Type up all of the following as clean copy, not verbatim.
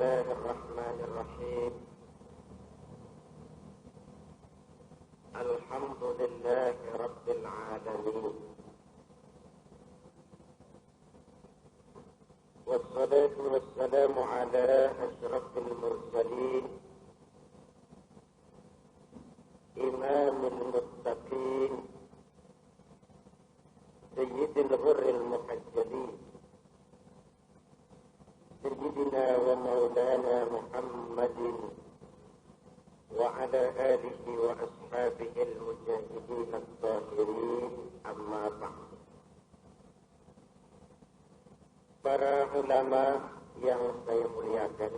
الله الرحمن الرحيم. الحمد لله رب العالمين، والصلاة والسلام على أشرف المرسلين إمام المتقين سيد الغر المحجلين سيدنا ومولانا محمد وعلى آله وأصحابه المجاهدين الطاهرين. أما بعد. Para ulama yang saya muliakan,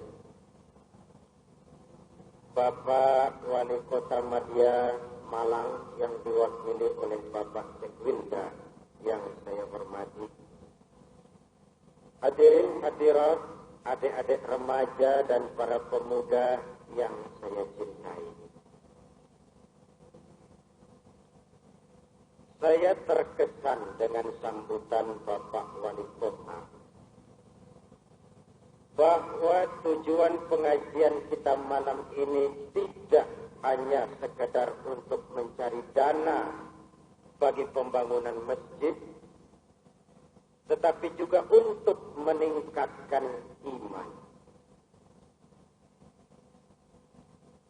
Bapak Wali Kota Madya Malang yang diwakili oleh Bapak Sekwilda yang saya hormati, hadirin hadirat, adik-adik remaja dan para pemuda yang saya cintai. Saya terkesan dengan sambutan Bapak Wali Kota bahwa tujuan pengajian kita malam ini tidak hanya sekedar untuk mencari dana bagi pembangunan masjid, tetapi juga untuk meningkatkan iman.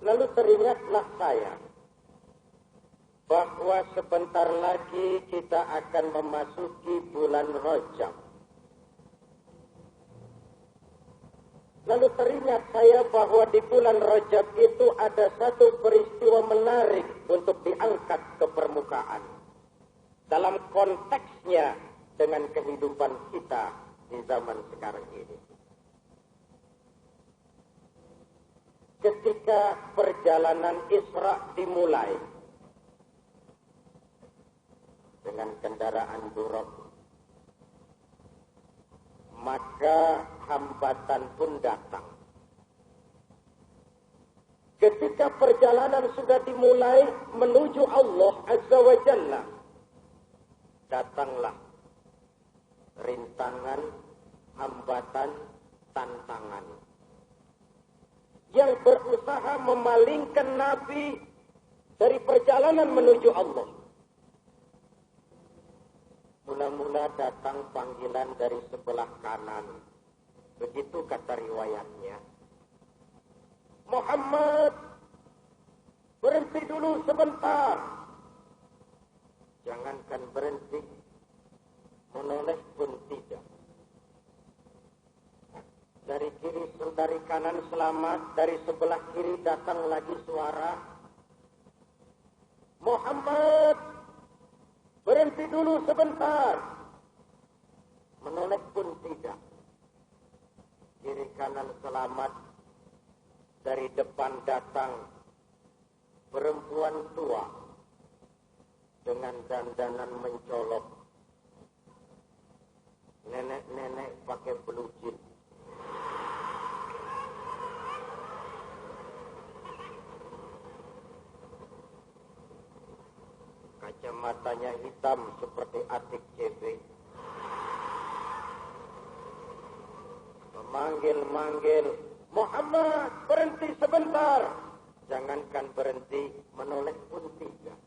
Lalu teringatlah saya bahwa sebentar lagi kita akan memasuki bulan Rajab. Lalu teringat saya bahwa di bulan Rajab itu ada satu peristiwa menarik untuk diangkat ke permukaan dalam konteksnya dengan kehidupan kita di zaman sekarang ini. Ketika perjalanan Isra dimulai dengan kendaraan buruk, maka hambatan pun datang. Ketika perjalanan sudah dimulai menuju Allah Azza wa Jalla, datanglah rintangan, hambatan, tantangan yang berusaha memalingkan Nabi dari perjalanan menuju Allah. Mula-mula datang panggilan dari sebelah kanan. Begitu kata riwayatnya. Muhammad, berhenti dulu sebentar. Jangankan berhenti, menoleh pun tidak. Dari kiri, dari kanan selamat, dari sebelah kiri datang lagi suara. Muhammad, berhenti dulu sebentar. Menoleh pun tidak. Kiri kanan selamat, dari depan datang perempuan tua dengan dandanan mencolok. Nenek-nenek pakai belucin. Kacamatanya hitam seperti atik CB. Memanggil-manggil, Muhammad, berhenti sebentar. Jangankan berhenti, menoleh pun tidak.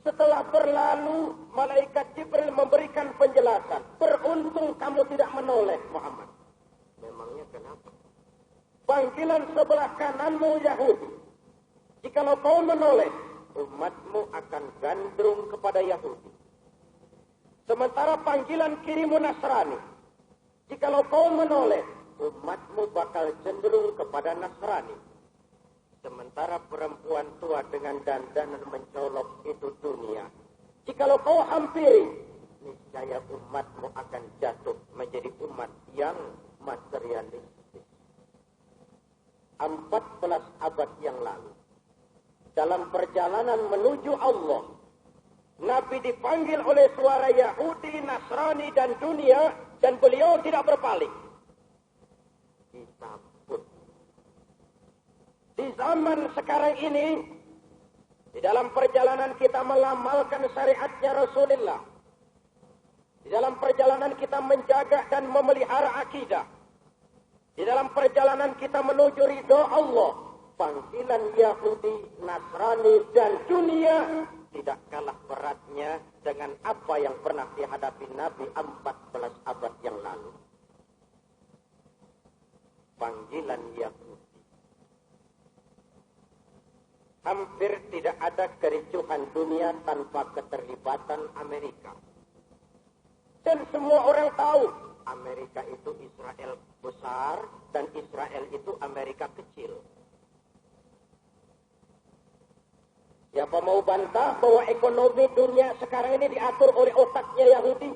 Setelah berlalu, malaikat Jibril memberikan penjelasan. Beruntung kamu tidak menoleh, Muhammad. Memangnya kenapa? Panggilan sebelah kananmu Yahudi. Jikalau kau menoleh, umatmu akan gandrung kepada Yahudi. Sementara panggilan kirimu Nasrani. Jikalau kau menoleh, umatmu bakal cenderung kepada Nasrani. Sementara perempuan tua dengan dandanan mencolok itu dunia. Jikalau kau hampiri, niscaya umatmu akan jatuh menjadi umat yang materialistis. 14 abad yang lalu, dalam perjalanan menuju Allah, Nabi dipanggil oleh suara Yahudi, Nasrani, dan dunia, dan beliau tidak berpaling. Disambut. Di zaman sekarang ini, di dalam perjalanan kita mengamalkan syariatnya Rasulullah, di dalam perjalanan kita menjaga dan memelihara akidah, Di dalam perjalanan kita menuju ridho Allah, panggilan Yahudi, Nasrani, dan dunia tidak kalah beratnya dengan apa yang pernah dihadapi Nabi 14 abad yang lalu. Panggilan Yahudi. Hampir tidak ada kericuhan dunia tanpa keterlibatan Amerika. Dan semua orang tahu, Amerika itu Israel besar dan Israel itu Amerika kecil. Siapa mau bantah bahwa ekonomi dunia sekarang ini diatur oleh otaknya Yahudi?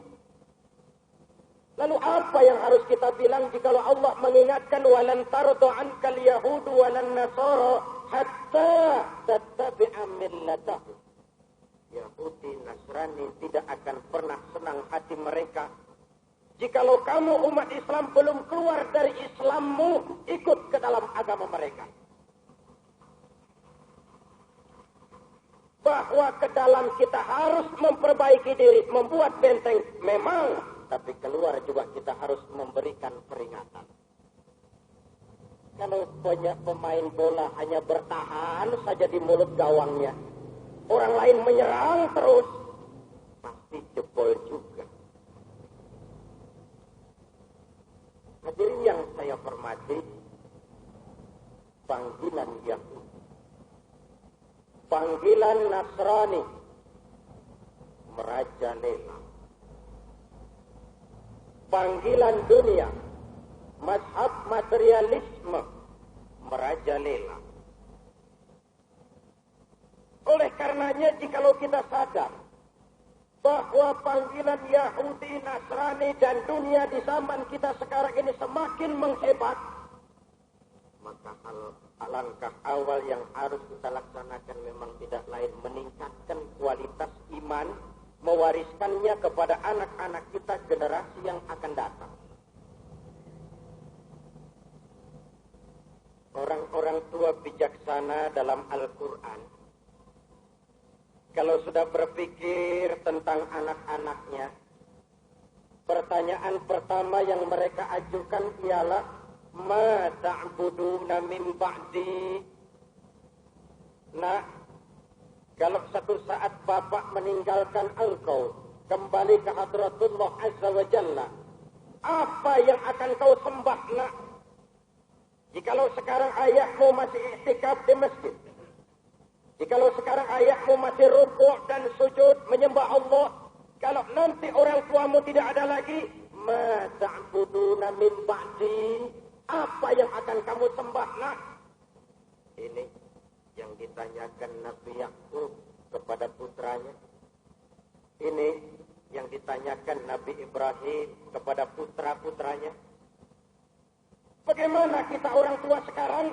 Lalu apa yang harus kita bilang jikalau Allah mengingatkan walan tarda ankal yahudu walan nasara hatta tattabi'a millatahu. Yahudi Nasrani tidak akan pernah senang hati mereka jikalau kamu umat Islam belum keluar dari Islammu, ikut ke dalam agama mereka. Bahwa ke dalam kita harus memperbaiki diri, membuat benteng, memang, tapi keluar juga kita harus memberikan peringatan. Kalau banyak pemain bola hanya bertahan saja di mulut gawangnya, orang lain menyerang terus, pasti jebol juga. Hadirin yang saya hormati, panggilan Yahudi, panggilan Nasrani, merajalela. Panggilan dunia, mazhab materialisme, merajalela. Oleh karenanya, jikalau kita sadar bahwa panggilan Yahudi, Nasrani, dan dunia di zaman kita sekarang ini semakin menghebat, maka alangkah awal yang harus kita laksanakan memang tidak lain meningkatkan kualitas iman, mewariskannya kepada anak-anak kita generasi yang akan datang. Orang-orang tua bijaksana dalam Al-Quran, kalau sudah berpikir tentang anak-anaknya, pertanyaan pertama yang mereka ajukan ialah ma ta'buduna min ba'di. Nah, kalau satu saat bapak meninggalkan engkau, kembali ke hadratullah azza wa jalla, apa yang akan kau sembah, nak? Jikalau sekarang ayahmu masih i'tikaf di masjid, jikalau sekarang ayahmu masih rukuk dan sujud menyembah Allah, kalau nanti orang tuamu tidak ada lagi, ma ta'buduna min ba'di, apa yang akan kamu sembah, nak? Ini yang ditanyakan Nabi Yakub kepada putranya. Ini yang ditanyakan Nabi Ibrahim kepada putra-putranya. Bagaimana kita orang tua sekarang?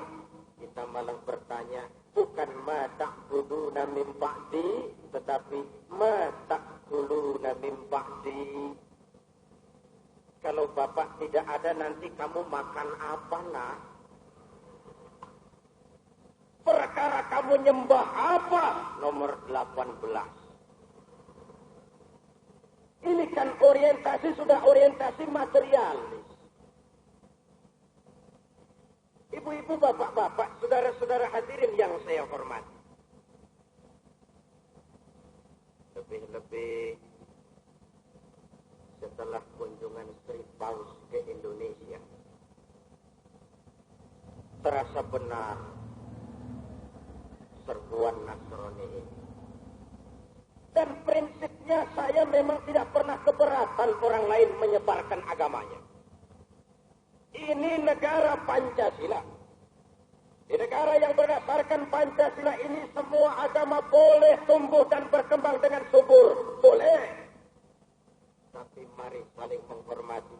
Kita malah bertanya, bukan ma ta'buduna min ba'di, tetapi ma ta'kuluna min ba'di. Kalau bapak tidak ada, nanti kamu makan apa, nak? Perkara kamu nyembah apa? Nomor 18. Ini kan orientasi, sudah orientasi materialis. Ibu-ibu, bapak-bapak, saudara-saudara hadirin yang saya hormati. Lebih-lebih setelah kunjungan Sri Paus ke Indonesia, terasa benar serbuan Nasrani ini. Dan prinsipnya saya memang tidak pernah keberatan orang lain menyebarkan agamanya. Ini negara Pancasila. Di negara yang berdasarkan Pancasila ini semua agama boleh tumbuh dan berkembang dengan subur. Boleh. Tapi mari saling menghormati.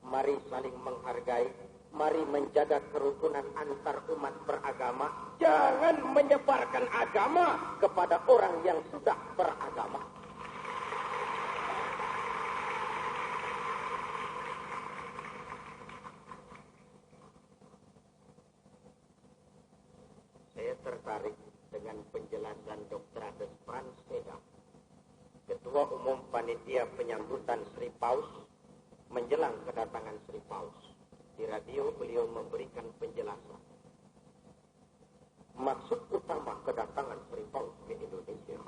Mari saling menghargai. Mari menjaga kerukunan antar umat beragama. Jangan menyebarkan agama kepada orang yang sudah beragama. Saya tertarik dengan penjelasan Dr. Ades Pranseda, Ketua Umum Panitia Penyambutan Sri Paus, menjelang kedatangan Sri Paus. Di radio beliau memberikan penjelasan maksud utama kedatangan Sri Paus ke Indonesia.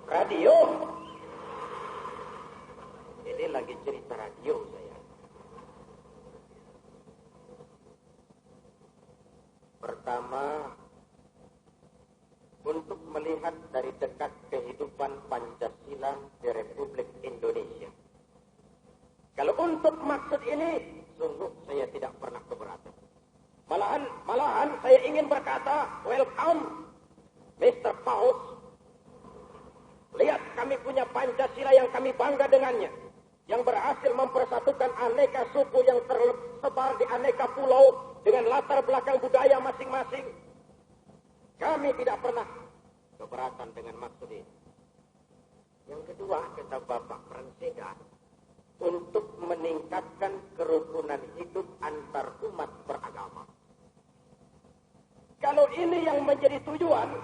Radio. Ini lagi cerita radio saya. Pertama, untuk melihat dari dekat kehidupan Pancasila di Republik Indonesia. Kalau untuk maksud ini, sungguh saya tidak pernah keberatan. Malahan saya ingin berkata, welcome, Mr. Paus. Lihat, kami punya Pancasila yang kami bangga dengannya, yang berhasil mempersatukan aneka suku yang tersebar di aneka pulau dengan latar belakang budaya masing-masing. Kami tidak pernah keberatan dengan maksud ini. Yang kedua, kata Bapak Pranseda, untuk meningkatkan kerukunan hidup antar umat beragama. Kalau ini yang menjadi tujuan,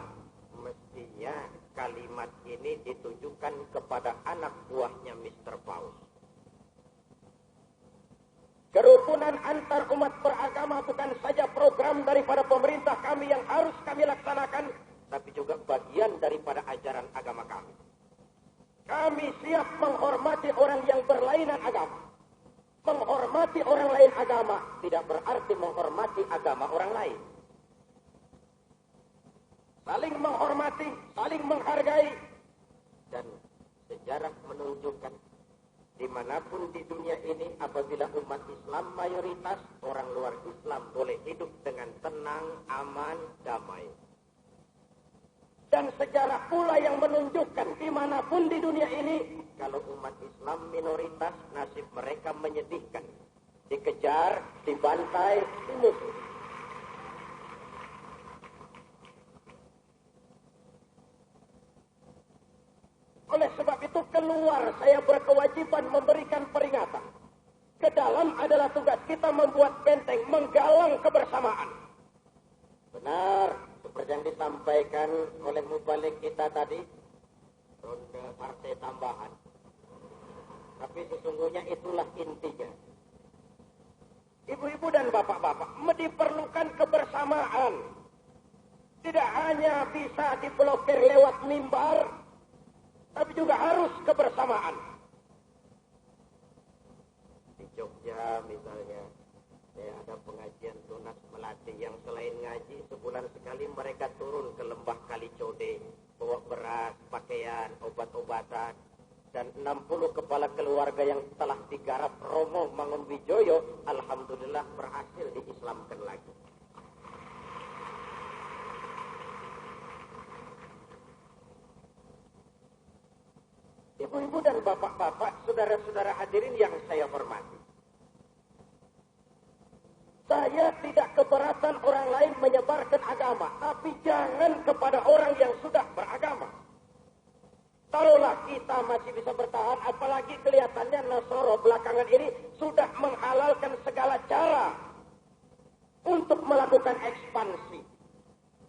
mestinya kalimat ini ditujukan kepada anak buahnya Mr. Paus. Kerukunan antar umat beragama bukan saja program daripada pemerintah kami yang harus kami laksanakan, tapi juga bagian daripada ajaran agama kami. Kami siap menghormati orang yang berlainan agama. Menghormati orang lain agama tidak berarti menghormati agama orang lain. Saling menghormati, saling menghargai. Dan sejarah menunjukkan dimanapun di dunia ini apabila umat Islam mayoritas, orang luar Islam boleh hidup dengan tenang, aman, damai. Dan sejarah pula yang menunjukkan dimanapun di dunia ini, kalau umat Islam minoritas, nasib mereka menyedihkan. Dikejar, dibantai, dimusuh. Oleh sebab itu keluar saya berkewajiban memberikan peringatan. Ke dalam adalah tugas kita membuat benteng, menggalang kebersamaan. Benar, seperti yang disampaikan oleh mubalik kita tadi, ronde partai tambahan. Tapi sesungguhnya itulah intinya. Ibu-ibu dan bapak-bapak, diperlukan kebersamaan. Tidak hanya bisa diblokir lewat mimbar, tapi juga harus kebersamaan. Di Jogja misalnya, ada pengajian tunas melati yang selain ngaji, sebulan sekali mereka turun ke lembah Kalicode, bawa beras, pakaian, obat-obatan, dan 60 kepala keluarga yang telah digarap Romo Mangunwijoyo, alhamdulillah berhasil diislamkan lagi. Ibu-ibu dan bapak-bapak, saudara-saudara hadirin yang saya hormati. Saya tidak keberatan orang lain menyebarkan agama, tapi jangan kepada orang yang sudah beragama. Taruhlah kita masih bisa bertahan, apalagi kelihatannya Nasoro belakangan ini sudah menghalalkan segala cara untuk melakukan ekspansi.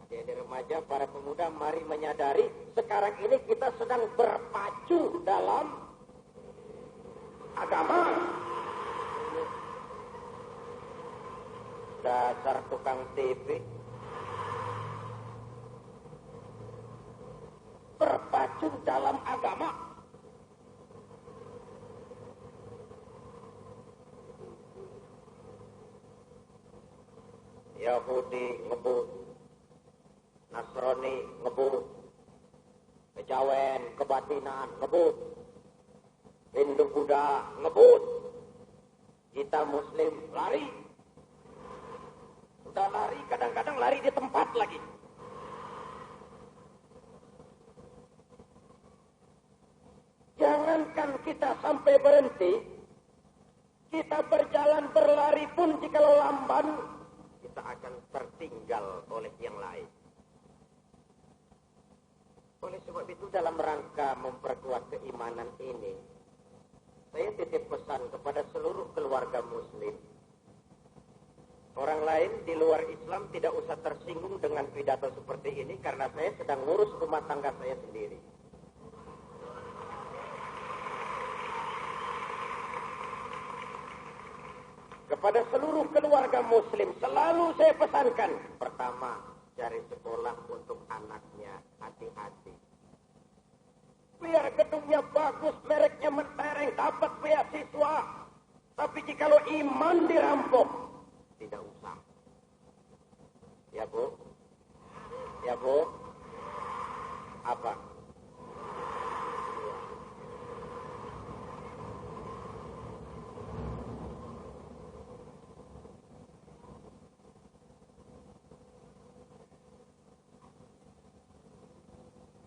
Adik-adik remaja, para pemuda, mari menyadari sekarang ini kita sedang berpacu dalam agama. Dasar tukang TV. Berpacu dalam agama. Yahudi ngebut, Nasrani ngebut, Kejawen, kebatinan ngebut, Hindu Buddha ngebut, kita Muslim lari. Udah lari, kadang-kadang lari di tempat lagi. Jangankan kita sampai berhenti, kita berjalan berlari pun jikalau lamban, kita akan tertinggal oleh yang lain. Oleh sebab itu dalam rangka memperkuat keimanan ini, saya titip pesan kepada seluruh keluarga muslim. Orang lain di luar Islam tidak usah tersinggung dengan pidato seperti ini karena saya sedang ngurus rumah tangga saya sendiri. kepada seluruh keluarga muslim selalu saya pesankan. Pertama, cari sekolah untuk anaknya, hati-hati. Biar gedungnya bagus, mereknya mentereng, dapat beasiswa. Tapi jikalau iman dirampok, tidak usah. Ya Bu? Ya Bu? Apa?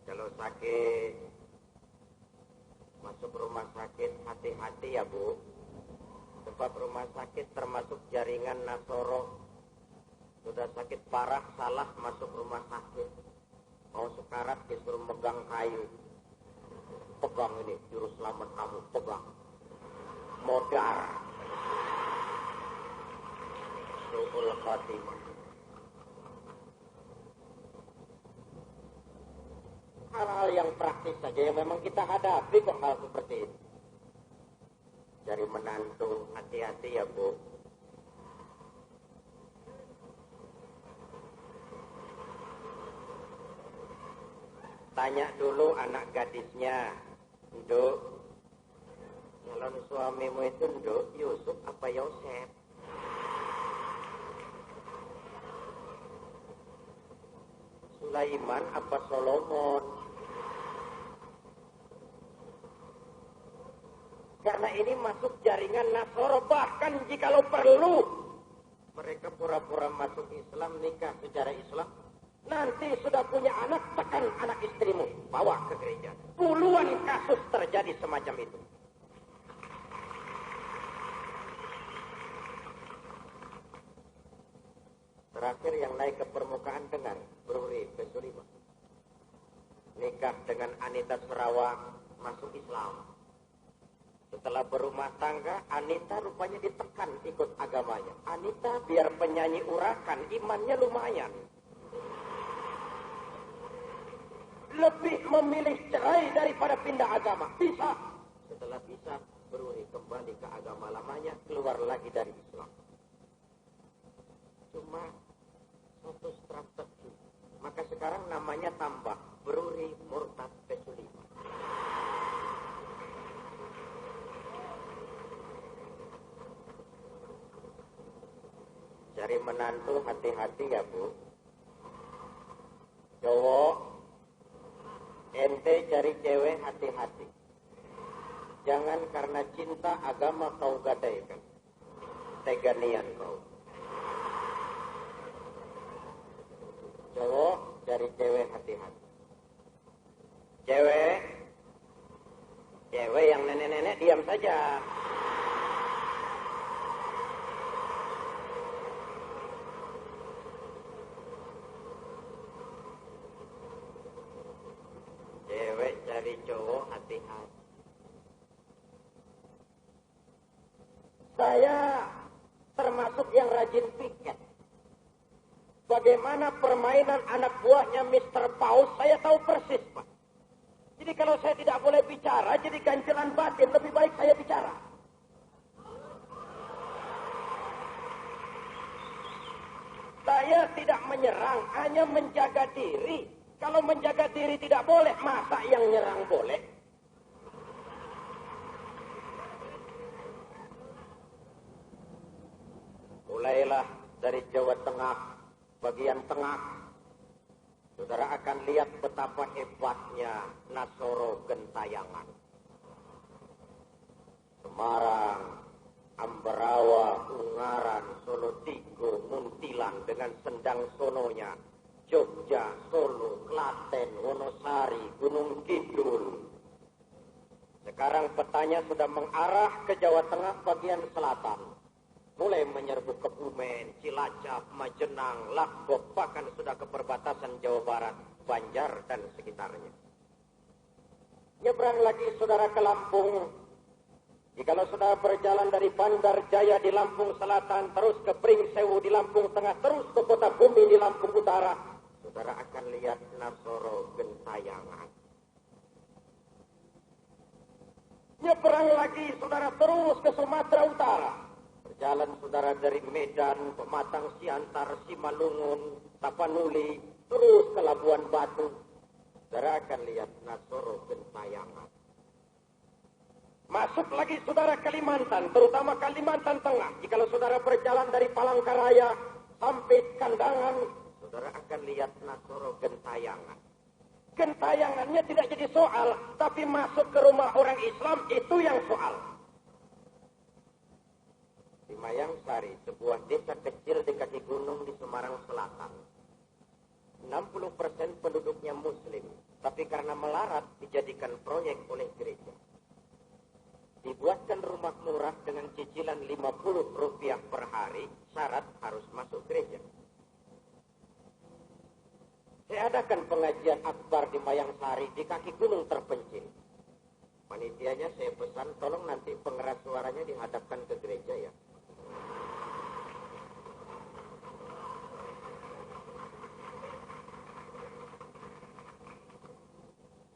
Kalau sakit, masuk rumah sakit, hati-hati ya Bu. Sebab rumah sakit termasuk jaringan Nasoro. Sudah sakit parah, salah masuk rumah sakit. Mau sekarat disuruh megang kayu. Pegang ini, juru selamat kamu, pegang. Modar. Su'ul khatimah. Hal-hal yang praktis saja yang memang kita hadapi kok hal seperti ini. Cari menantu, hati-hati ya Bu. Tanya dulu anak gadisnya, Nduk, calon suamimu itu Nduk, Yusuf apa Yosef? Sulaiman apa Solomon? Karena ini masuk jaringan Nasoro, bahkan jikalau perlu mereka pura-pura masuk Islam, nikah secara Islam, nanti sudah punya anak, tekan anak istrimu, bawa ke gereja. Puluhan kasus terjadi semacam itu. Terakhir yang naik ke permukaan dengar, Bruri Besulima nikah dengan Anita Sarawak, masuk Islam. Setelah berumah tangga, Anita rupanya ditekan ikut agamanya. Anita biar penyanyi urakan, imannya lumayan. Lebih memilih cerai daripada pindah agama. Bisa. Setelah bisa, Bruri kembali ke agama lamanya, keluar lagi dari Islam. Cuma satu strategi. Maka sekarang namanya tambah, Bruri Murtad Besulima. Cari menantu, hati-hati ya Bu. Cowok, ente cari cewek, hati-hati. Jangan karena cinta agama kau gadaikan. Teganian kau. Cowok, cari cewek, hati-hati. Cewek yang nenek-nenek diam saja. Cewek cari cowok, hati-hati. Saya termasuk yang rajin piket. Bagaimana permainan anak buahnya Mr. Paus, saya tahu persis, Pak. Jadi kalau saya tidak boleh bicara, jadi ganjelan batin, lebih baik saya bicara. Saya tidak menyerang, hanya menjaga diri. Kalau menjaga diri tidak boleh, masa yang nyerang boleh? Mulailah dari Jawa Tengah, bagian tengah. Saudara akan lihat betapa hebatnya Nasoro Gentayangan. Semarang, Ambarawa, Ungaran, Solo Tigo, Muntilan dengan sendang sononya. Jogja, Solo, Klaten, Wonosari, Gunung Kidul. Sekarang petanya sudah mengarah ke Jawa Tengah bagian selatan. Mulai menyerbu Kebumen, Cilacap, Majenang, Lakbok, bahkan sudah ke perbatasan Jawa Barat, Banjar, dan sekitarnya. Nyebrang lagi saudara ke Lampung. Jikalau saudara berjalan dari Bandar Jaya di Lampung Selatan, terus ke Pringsewu di Lampung Tengah, terus ke Kota Bumi di Lampung Utara, saudara akan lihat Nasoro Gentayangan. Nyebrang lagi saudara terus ke Sumatera Utara. berjalan saudara dari Medan, Pematang Siantar, Simalungun, Tapanuli, terus ke Labuan Batu. Saudara akan lihat Nasoro Gentayangan. Masuk lagi saudara Kalimantan, terutama Kalimantan Tengah. Jikalau saudara berjalan dari Palangkaraya sampai Kandangan, saudara akan lihat Nasoro Gentayangan. Gentayangannya tidak jadi soal, tapi masuk ke rumah orang Islam itu yang soal. Di Mayangsari, sebuah desa kecil di kaki gunung di Semarang Selatan. 60% penduduknya Muslim, tapi karena melarat dijadikan proyek oleh gereja. Dibuatkan rumah murah dengan cicilan Rp50 per hari, syarat harus masuk gereja. Saya adakan pengajian akbar di Mayangsari di kaki gunung terpencil. Panitianya saya pesan, tolong nanti pengeras suaranya dihadapkan ke gereja ya.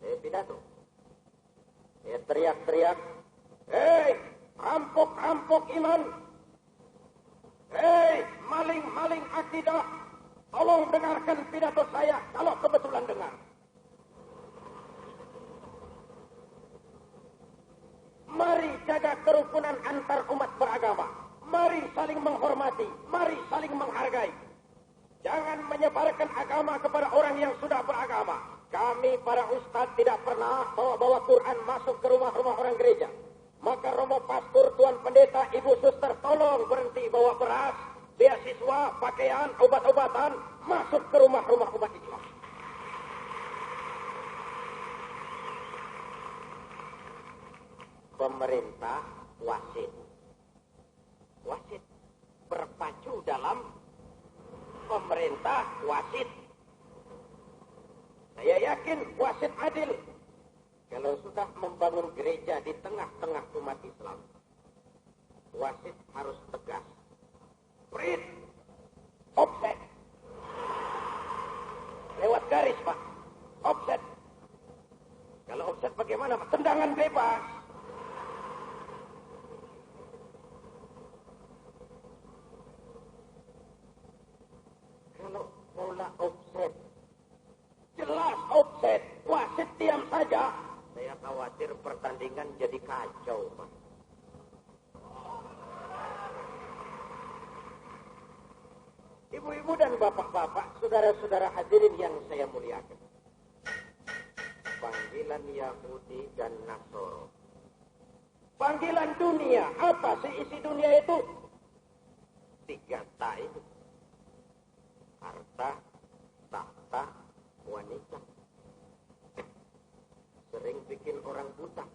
Saya pidato. Saya teriak-teriak, hei, rampok-rampok iman. Hei, maling-maling akidah. Tolong dengarkan pidato saya kalau kebetulan dengar. Mari jaga kerukunan antar umat beragama. Mari saling menghormati. Mari saling menghargai. Jangan menyebarkan agama kepada orang yang sudah beragama. Kami para ustadz tidak pernah bawa Quran masuk ke rumah-rumah orang gereja. Maka romo pastor, tuan pendeta, ibu suster, tolong berhenti bawa beras, beasiswa, pakaian, obat-obatan masuk ke rumah-rumah umat Islam. Pemerintah wasit. Wasit berpacu dalam pemerintah wasit. Saya yakin wasit adil. Kalau sudah membangun gereja di tengah-tengah umat Islam, wasit harus tegas. Prit, offset. Lewat garis, Pak. Offset. Kalau offset bagaimana, Pak? Tendangan bebas. Kalau bola offset, jelas offset. Wasit diam saja. Saya khawatir pertandingan jadi kacau, Pak. Ibu-ibu dan bapak-bapak, saudara-saudara hadirin yang saya muliakan. Panggilan Yahudi dan Nasoro. Panggilan dunia, apa sih isi dunia itu? 3 ta itu. Harta, tahta, wanita. Sering bikin orang buta.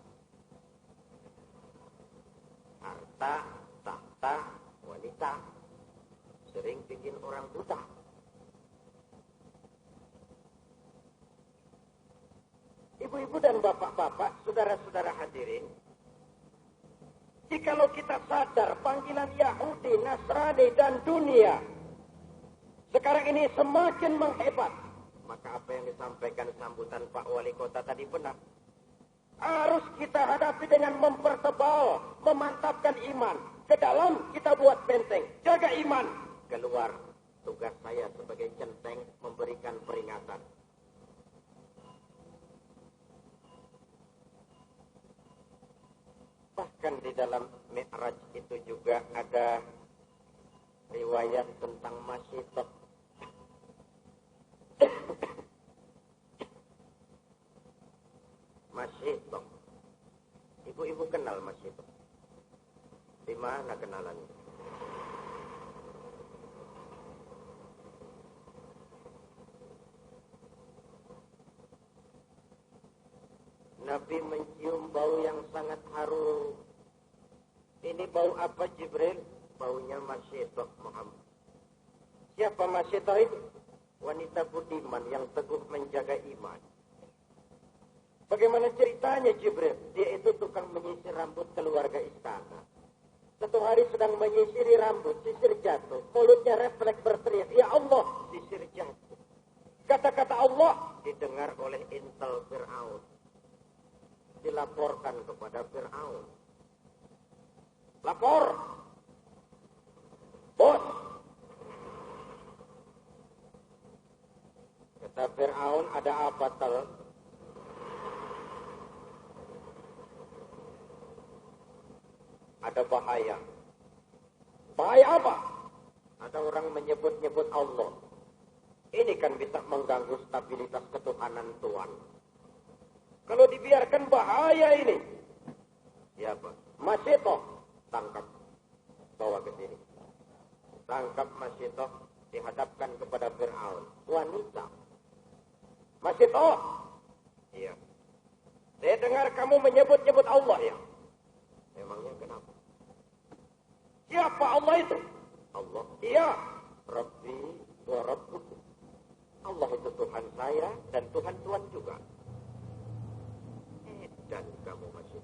Harta, tahta, wanita. Sering bikin orang buta. Ibu-ibu dan bapak-bapak, saudara-saudara hadirin, jikalau kita sadar panggilan Yahudi, Nasrani, dan dunia sekarang ini semakin menghebat, maka apa yang disampaikan sambutan Pak Wali Kota tadi benar. Harus kita hadapi dengan mempertebal, memantapkan iman. Ke dalam kita buat benteng, jaga iman. Keluar, tugas saya sebagai centeng memberikan peringatan. Bahkan di dalam Mi'raj itu juga ada riwayat tentang Masyitok. Masyitok. Ibu-ibu kenal Masyitok? Di mana kenalannya? Nabi mencium bau yang sangat harum. Ini bau apa Jibril? Baunya Masyitok Muhammad. Siapa Masyitok itu? Wanita budiman yang teguh menjaga iman. Bagaimana ceritanya Jibril? Dia itu tukang menyisir rambut keluarga istana. Satu hari sedang menyisiri rambut, sisir jatuh. Mulutnya refleks berteriak, ya Allah, sisir jatuh. Kata-kata Allah didengar oleh intel Fir'aun. Dilaporkan kepada Fir'aun. Lapor. Fir'aun, ada apa, Tal? Ada bahaya. Bahaya apa? Ada orang menyebut-nyebut Allah. Ini kan bisa mengganggu stabilitas ketuhanan Tuhan. Kalau dibiarkan bahaya ini. Siapa? Masito. Tangkap. Bawa ke sini. Tangkap Masito. Dihadapkan kepada Fir'aun. Wanita. Masito. Iya. Saya dengar kamu menyebut-nyebut Allah ya. Memangnya kenapa? Siapa Allah itu? Allah. Iya. Rabbi wa Rabbukum. Allah itu Tuhan saya dan Tuhan juga. Dan kamu masih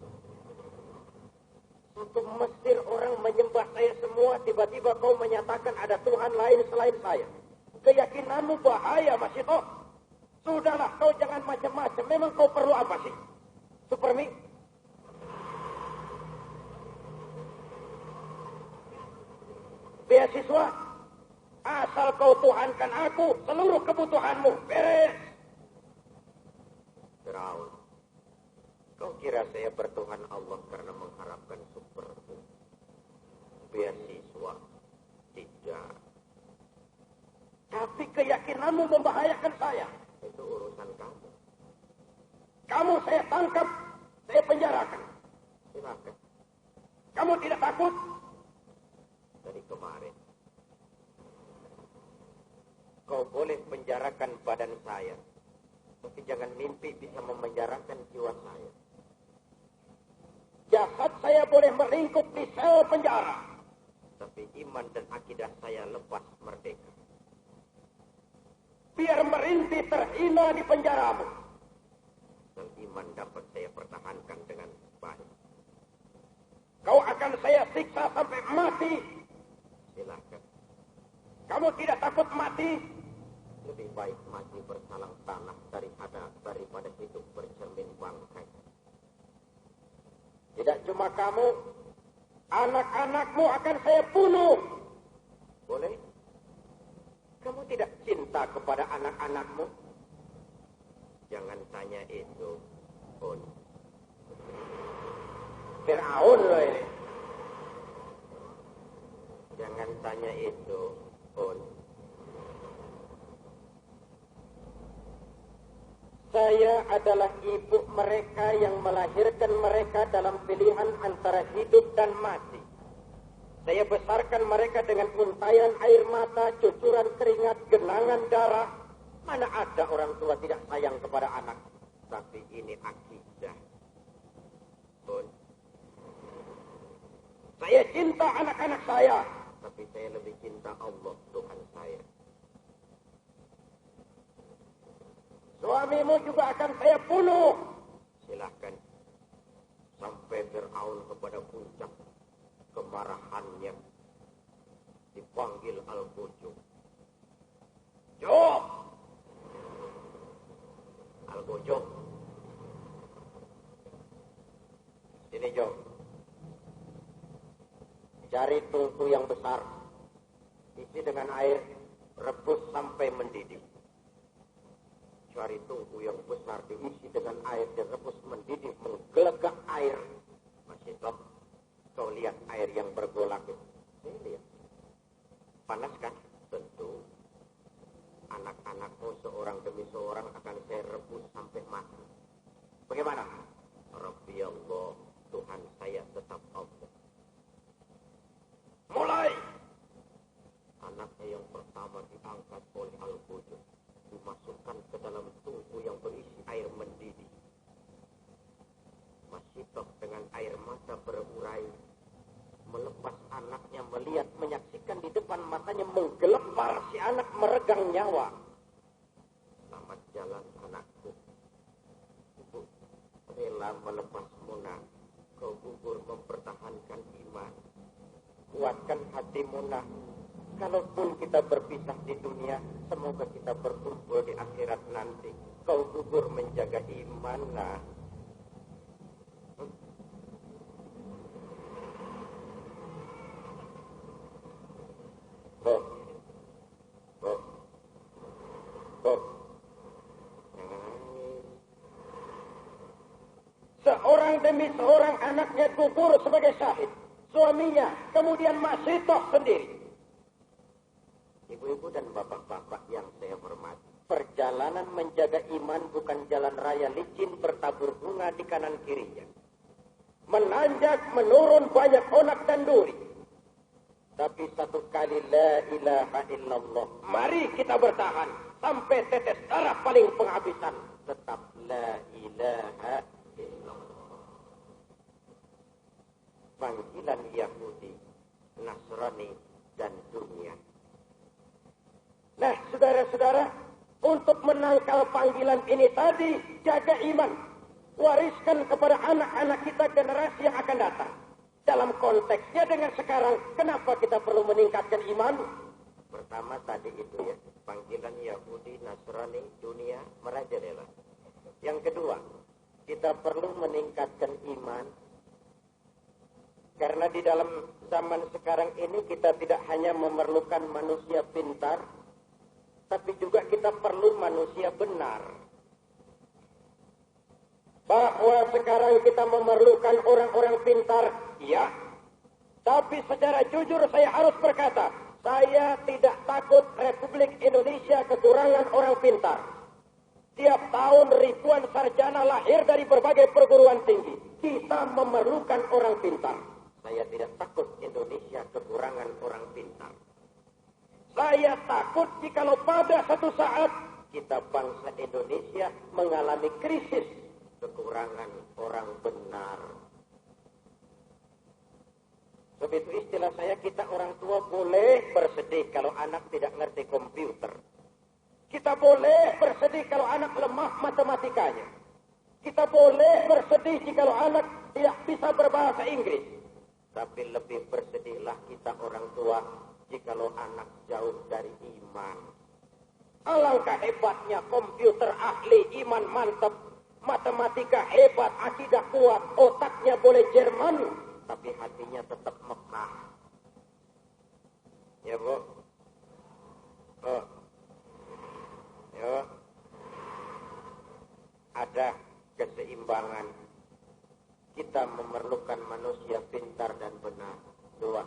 satu Mesir orang menyembah saya semua, tiba-tiba kau menyatakan ada Tuhan lain selain saya. Keyakinanmu bahaya, Masih toh. Sudahlah, kau jangan macam-macam. Memang kau perlu apa sih? Supermi? Beasiswa? Asal kau tuhankan aku, seluruh kebutuhanmu beres. Firaun, kau kira saya bertuhan Allah karena mengharapkan supermu? Beasiswa? Tidak. Tapi keyakinanmu membahayakan saya. Itu urusan kamu. Kamu saya tangkap, saya penjarakan. Silakan. Kamu tidak takut? Dari kemarin. Kau boleh penjarakan badan saya. Tapi jangan mimpi bisa memenjarakan jiwa saya. Jasad saya boleh meringkuk di sel penjara. Tapi iman dan akidah saya lepas merdeka. Biar merintih terhina di penjaramu. Dan iman dapat saya pertahankan dengan baik. Kau akan saya siksa sampai mati. Silakan. Kamu tidak takut mati? Lebih baik mati bersalang tanah daripada hidup bercermin bangkai. Tidak cuma kamu, anak-anakmu akan saya bunuh. Boleh? Kamu tidak cinta kepada anak-anakmu? Jangan tanya itu, pun. Fir'aun loh ini. Jangan tanya itu, pun. Saya adalah ibu mereka yang melahirkan mereka dalam pilihan antara hidup dan mati. Saya besarkan mereka dengan untayan air mata, cucuran keringat, genangan darah. Mana ada orang tua tidak sayang kepada anak. Tapi ini akidah. Pun. Saya cinta anak-anak saya. Tapi saya lebih cinta Allah, Tuhan saya. Suamimu juga akan saya bunuh. Silahkan. Sampai Fir'aun kepada puncak kemarahannya. Dipanggil Al-Bujuk. Jo! Al-Bujuk. Sini Jo. Cari tungku yang besar. Isi dengan air. Rebus sampai mendidih. Cari tungku yang besar, diisi dengan air, direbus mendidih, menggelegak air. Masih top, kau lihat air yang bergolak itu. Saya lihat. Panas kan? Tentu. Anak-anakmu seorang demi seorang akan saya rebus sampai mati. Bagaimana? Rabbi Allah, Tuhan saya tetap Allah. Mulai! Anaknya yang pertama diangkat oleh Al-Bujuk. Dimasukkan ke dalam tungku yang berisi air mendidih. Masitoh dengan air mata berurai melepas anaknya, melihat, menyaksikan di depan matanya menggelepar si anak meregang nyawa. Selamat jalan anakku. Ibu rela melepas Munah. Kau gugur mempertahankan iman. Kuatkan hati Munah. Kalaupun kita berpisah di dunia, semoga kita berkumpul di akhirat nanti. Kau gugur menjaga iman, nah. seorang demi seorang anaknya gugur sebagai syahid. Suaminya, kemudian masih toh sendiri. Ibu-ibu dan bapak-bapak yang saya hormati, perjalanan menjaga iman bukan jalan raya licin bertabur bunga di kanan kirinya. Menanjak, menurun banyak onak dan duri. Tapi satu kali la ilaha illallah. Mari kita bertahan sampai tetes darah paling penghabisan. Tetap la ilaha illallah. Panggilan Yahudi, Nasrani, dan dunia. Nah, saudara-saudara, untuk menangkal panggilan ini tadi, jaga iman. Wariskan kepada anak-anak kita generasi yang akan datang. Dalam konteksnya dengan sekarang, kenapa kita perlu meningkatkan iman? Pertama tadi itu ya, panggilan Yahudi, Nasrani, dunia, merajalela. Yang kedua, kita perlu meningkatkan iman. Karena di dalam zaman sekarang ini kita tidak hanya memerlukan manusia pintar, tapi juga kita perlu manusia benar. Bahwa sekarang kita memerlukan orang-orang pintar, ya. Tapi secara jujur saya harus berkata, saya tidak takut Republik Indonesia kekurangan orang pintar. Tiap tahun ribuan sarjana lahir dari berbagai perguruan tinggi. Kita memerlukan orang pintar. Saya tidak takut Indonesia kekurangan orang pintar. Saya takut jikalau pada satu saat kita bangsa Indonesia mengalami krisis kekurangan orang benar. Sebab itu istilah saya, kita orang tua boleh bersedih kalau anak tidak ngerti komputer. Kita boleh bersedih kalau anak lemah matematikanya. Kita boleh bersedih jikalau anak tidak bisa berbahasa Inggris. Tapi lebih bersedihlah kita orang tua jikalau anak jauh dari iman. Alangkah hebatnya komputer ahli, iman mantap, matematika hebat, akidah kuat, otaknya boleh Jerman, tapi hatinya tetap Mekah. Ya Bu? Oh. Ya. Ada keseimbangan. Kita memerlukan manusia pintar dan benar. Dua.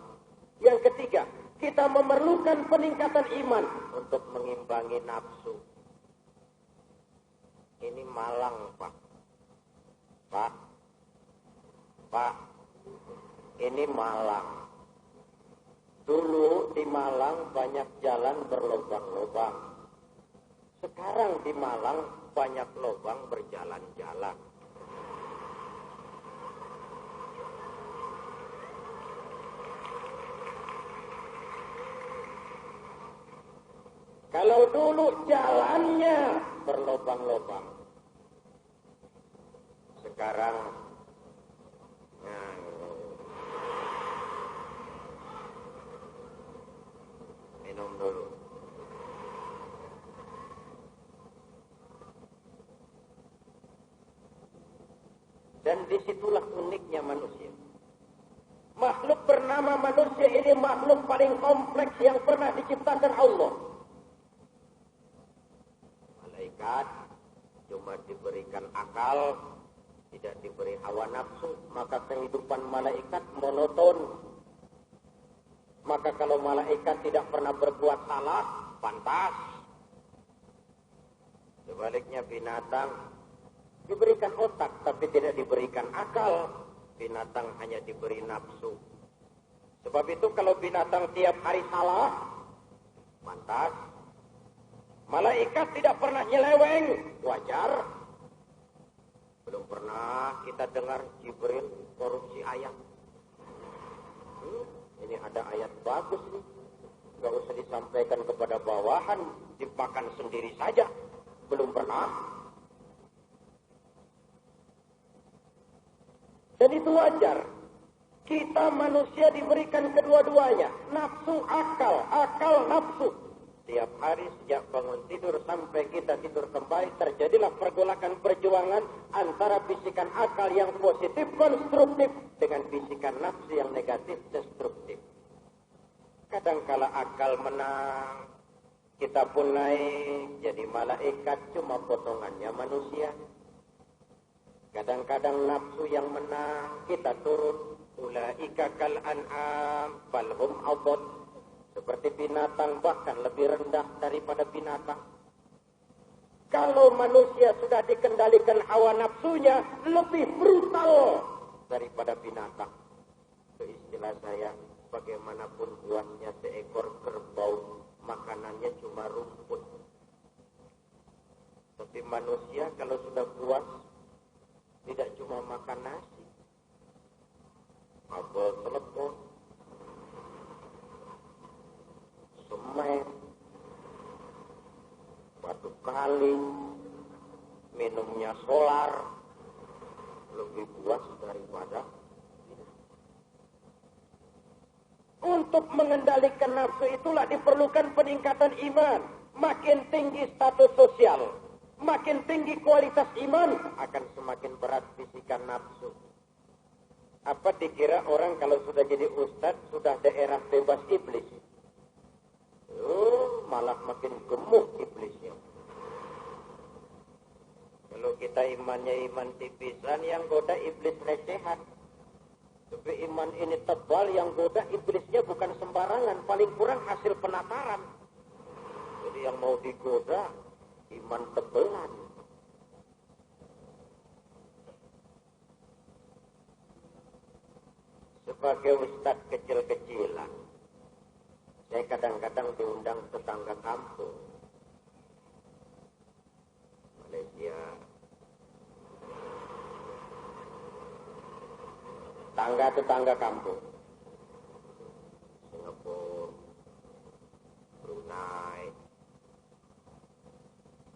Yang ketiga, kita memerlukan peningkatan iman untuk mengimbangi nafsu. Ini Malang, Pak. Pak, ini Malang. Dulu di Malang banyak jalan berlubang-lubang. Sekarang di Malang banyak lubang berjalan-jalan. Kalau dulu jalannya berlubang-lubang, sekarang minum dulu. Dan disitulah uniknya manusia. Makhluk bernama manusia ini makhluk paling kompleks yang pernah diciptakan Allah. Malaikat cuma diberikan akal, tidak diberi hawa nafsu, maka kehidupan malaikat monoton. Maka kalau malaikat tidak pernah berbuat salah, pantas. Sebaliknya binatang diberikan otak tapi tidak diberikan akal. Binatang hanya diberi nafsu. Sebab itu kalau binatang tiap hari salah, pantas. Malaikat tidak pernah nyeleweng, wajar. Belum pernah kita dengar Jibril korupsi ayat. Ini ada ayat bagus nih. Gak usah disampaikan kepada bawahan, dimakan sendiri saja. Belum pernah. Dan itu wajar. Kita manusia diberikan kedua-duanya. Nafsu, akal. Akal, nafsu. Tiap hari sejak bangun tidur sampai kita tidur kembali, terjadilah pergolakan perjuangan antara bisikan akal yang positif, konstruktif, dengan bisikan nafsu yang negatif, destruktif. Kadangkala akal menang, kita pun naik, jadi malaikat cuma potongannya manusia. Kadang-kadang nafsu yang menang, kita turun. Ulaika kal an'am bal hum adall. Seperti binatang, bahkan lebih rendah daripada binatang. Kalau manusia sudah dikendalikan hawa nafsunya, lebih brutal daripada binatang. Itu istilah saya, bagaimanapun buasnya seekor kerbau, makanannya cuma rumput. Tapi manusia kalau sudah puas, tidak cuma makan nasi, kabel telepon, semen, batu kali, minumnya solar, lebih puas daripada. Untuk mengendalikan nafsu itulah diperlukan peningkatan iman. Makin tinggi status sosial, makin tinggi kualitas iman, akan semakin berat bisikan nafsu. Apa dikira orang kalau sudah jadi ustadz, sudah daerah bebas iblis? Malah makin gemuk iblisnya. Kalau kita imannya iman tipisan, yang goda iblis recehan. Tapi iman ini tebal, yang goda iblisnya bukan sembarangan, paling kurang hasil penataran. Jadi yang mau digoda, iman tebelan. Sebagai ustadz kecil-kecilan, saya kadang-kadang diundang tetangga kampung. Malaysia. Tetangga kampung. Singapura, Brunei.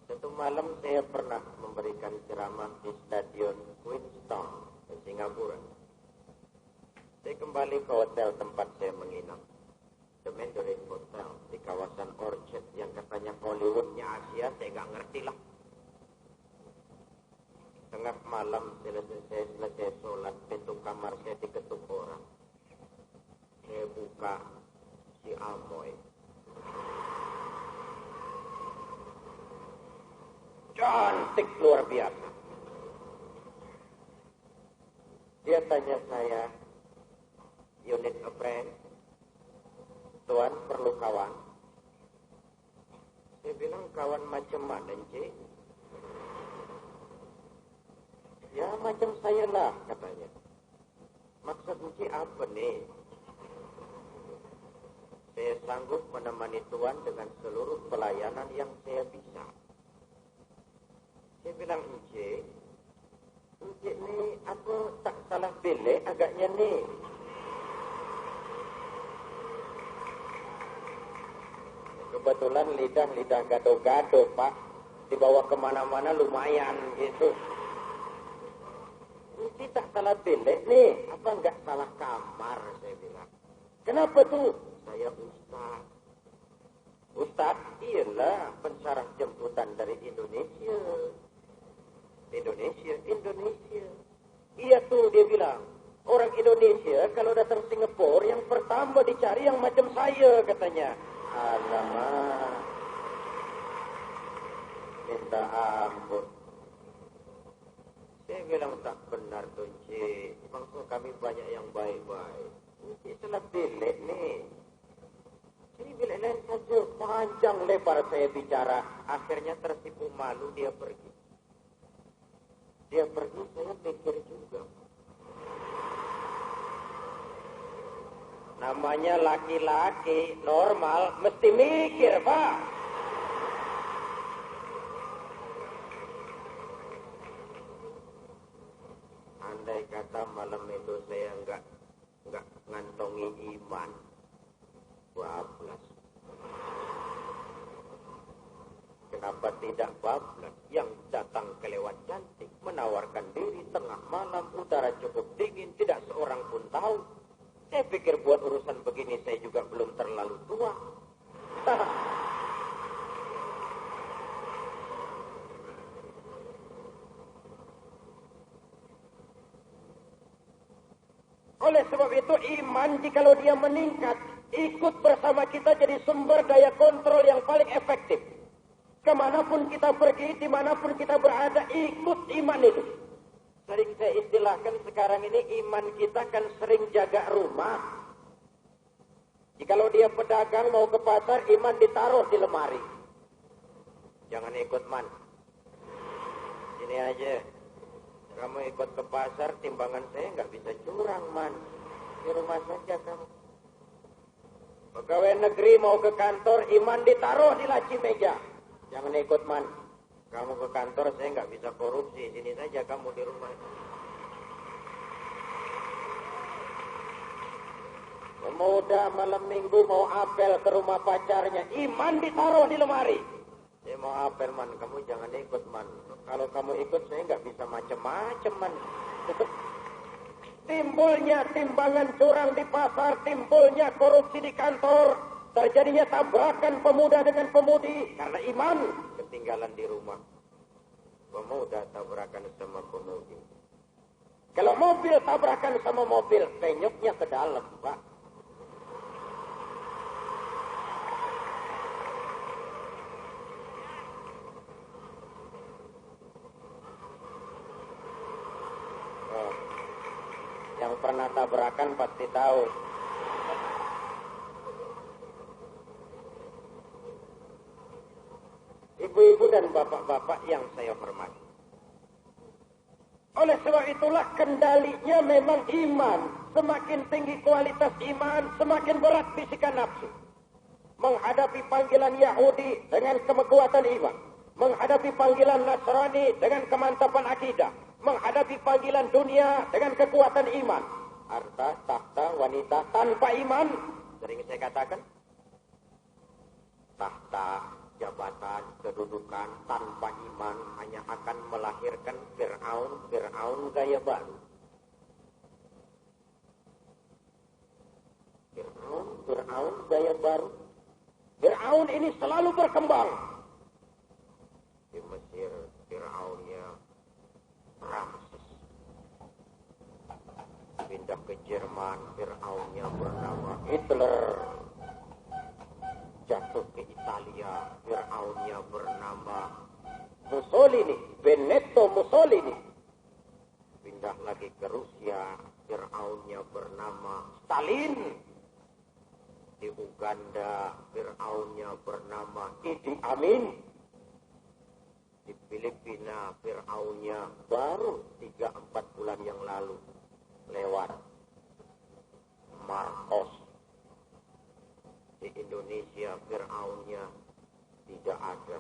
Satu malam saya pernah memberikan ceramah di Stadion Queenstown di Singapura. Saya kembali ke hotel tempat saya menginap, The Mandarin Hotel di kawasan Orchard yang katanya Hollywoodnya Asia, saya nggak ngerti lah. Tengah malam selesai sholat, pintu kamar saya diketuk orang. Saya buka, si Amoy. Cantik luar biasa. Dia tanya saya, "You need a friend? Tuan perlu kawan?" Saya bilang, "Kawan macam mana, Encik?" "Ya macam saya lah," katanya. "Maksud Encik apa nih?" "Saya sanggup menemani Tuan dengan seluruh pelayanan yang saya bisa." Saya bilang, Encik nih apa tak salah pilih agaknya nih." Kebetulan lidah gado-gado, Pak. Dibawa kemana-mana lumayan gitu. "Encik tak salah pilih nih, apa enggak salah kamar?" saya bilang. "Kenapa tuh?" "Saya Ustaz." "Ustaz?" "Iyalah, pensyarah jemputan dari Indonesia." Indonesia. "Iya tuh," dia bilang. "Orang Indonesia kalau datang Singapura yang pertama dicari yang macam saya," katanya. Alamak, minta ampun. Saya bilang, "Tak benar tuh, Encik. Maksud kami banyak yang baik-baik. Encik salah pilih nih." Jadi bila lain saja, panjang lebar saya bicara. Akhirnya tertipu malu, dia pergi. Saya pikir juga. Namanya laki-laki normal mesti mikir, Pak. Andai kata malam itu saya enggak ngantongi iman, bablas. Kenapa tidak bablas? Yang datang kelewat cantik, menawarkan diri tengah malam, udara cukup dingin, tidak seorang pun tahu. Saya pikir buat urusan begini saya juga belum terlalu tua. Oleh sebab itu iman jikalau dia meningkat, ikut bersama kita jadi sumber daya kontrol yang paling efektif. Kemanapun kita pergi, dimanapun kita berada, ikut iman itu. Sering saya istilahkan sekarang ini iman kita kan sering jaga rumah. Jikalau dia pedagang mau ke pasar, iman ditaruh di lemari. Jangan ikut man. Sini aja. Kamu ikut ke pasar, timbangan saya nggak bisa curang man. Di rumah saja kamu. Pegawai negeri mau ke kantor, iman ditaruh di laci meja. Jangan ikut man. Kamu ke kantor, saya nggak bisa korupsi. Sini saja kamu di rumah. Pemuda malam minggu mau apel ke rumah pacarnya. Iman ditaruh di lemari. Saya mau apel man, kamu jangan ikut man. Kalau kamu ikut, saya nggak bisa macem-macem man. Timbulnya timbangan curang di pasar, timbulnya korupsi di kantor, terjadinya tabrakan pemuda dengan pemudi karena iman ketinggalan di rumah. Pemuda tabrakan sama pemudi. Kalau mobil tabrakan sama mobil, penyoknya ke dalam, Pak. Yang pernah tabrakan pasti tahu. Ibu-ibu dan bapak-bapak yang saya hormati. Oleh sebab itulah kendalinya memang iman. Semakin tinggi kualitas iman, semakin berat bisikan nafsu. Menghadapi panggilan Yahudi dengan kekuatan iman. Menghadapi panggilan Nasrani dengan kemantapan akidah. Menghadapi panggilan dunia dengan kekuatan iman. Harta, tahta, wanita tanpa iman. Sering saya katakan. Tahta, jabatan, kedudukan tanpa iman hanya akan melahirkan Fir'aun gaya baru. Fir'aun gaya baru. Fir'aun ini selalu berkembang. Di Mesir, Fir'aunnya Ramses. Pindah ke Jerman, Fir'aunnya bernama Hitler. Jatuh ke Italia, Fir'aunnya bernama Mussolini, Benito Mussolini. Pindah lagi ke Rusia, Fir'aunnya bernama Stalin. Di Uganda, Fir'aunnya bernama Idi Amin. Di Filipina, Fir'aunnya baru 3-4 bulan yang lalu lewat Marcos. Di Indonesia, Fir'aunnya tidak ada.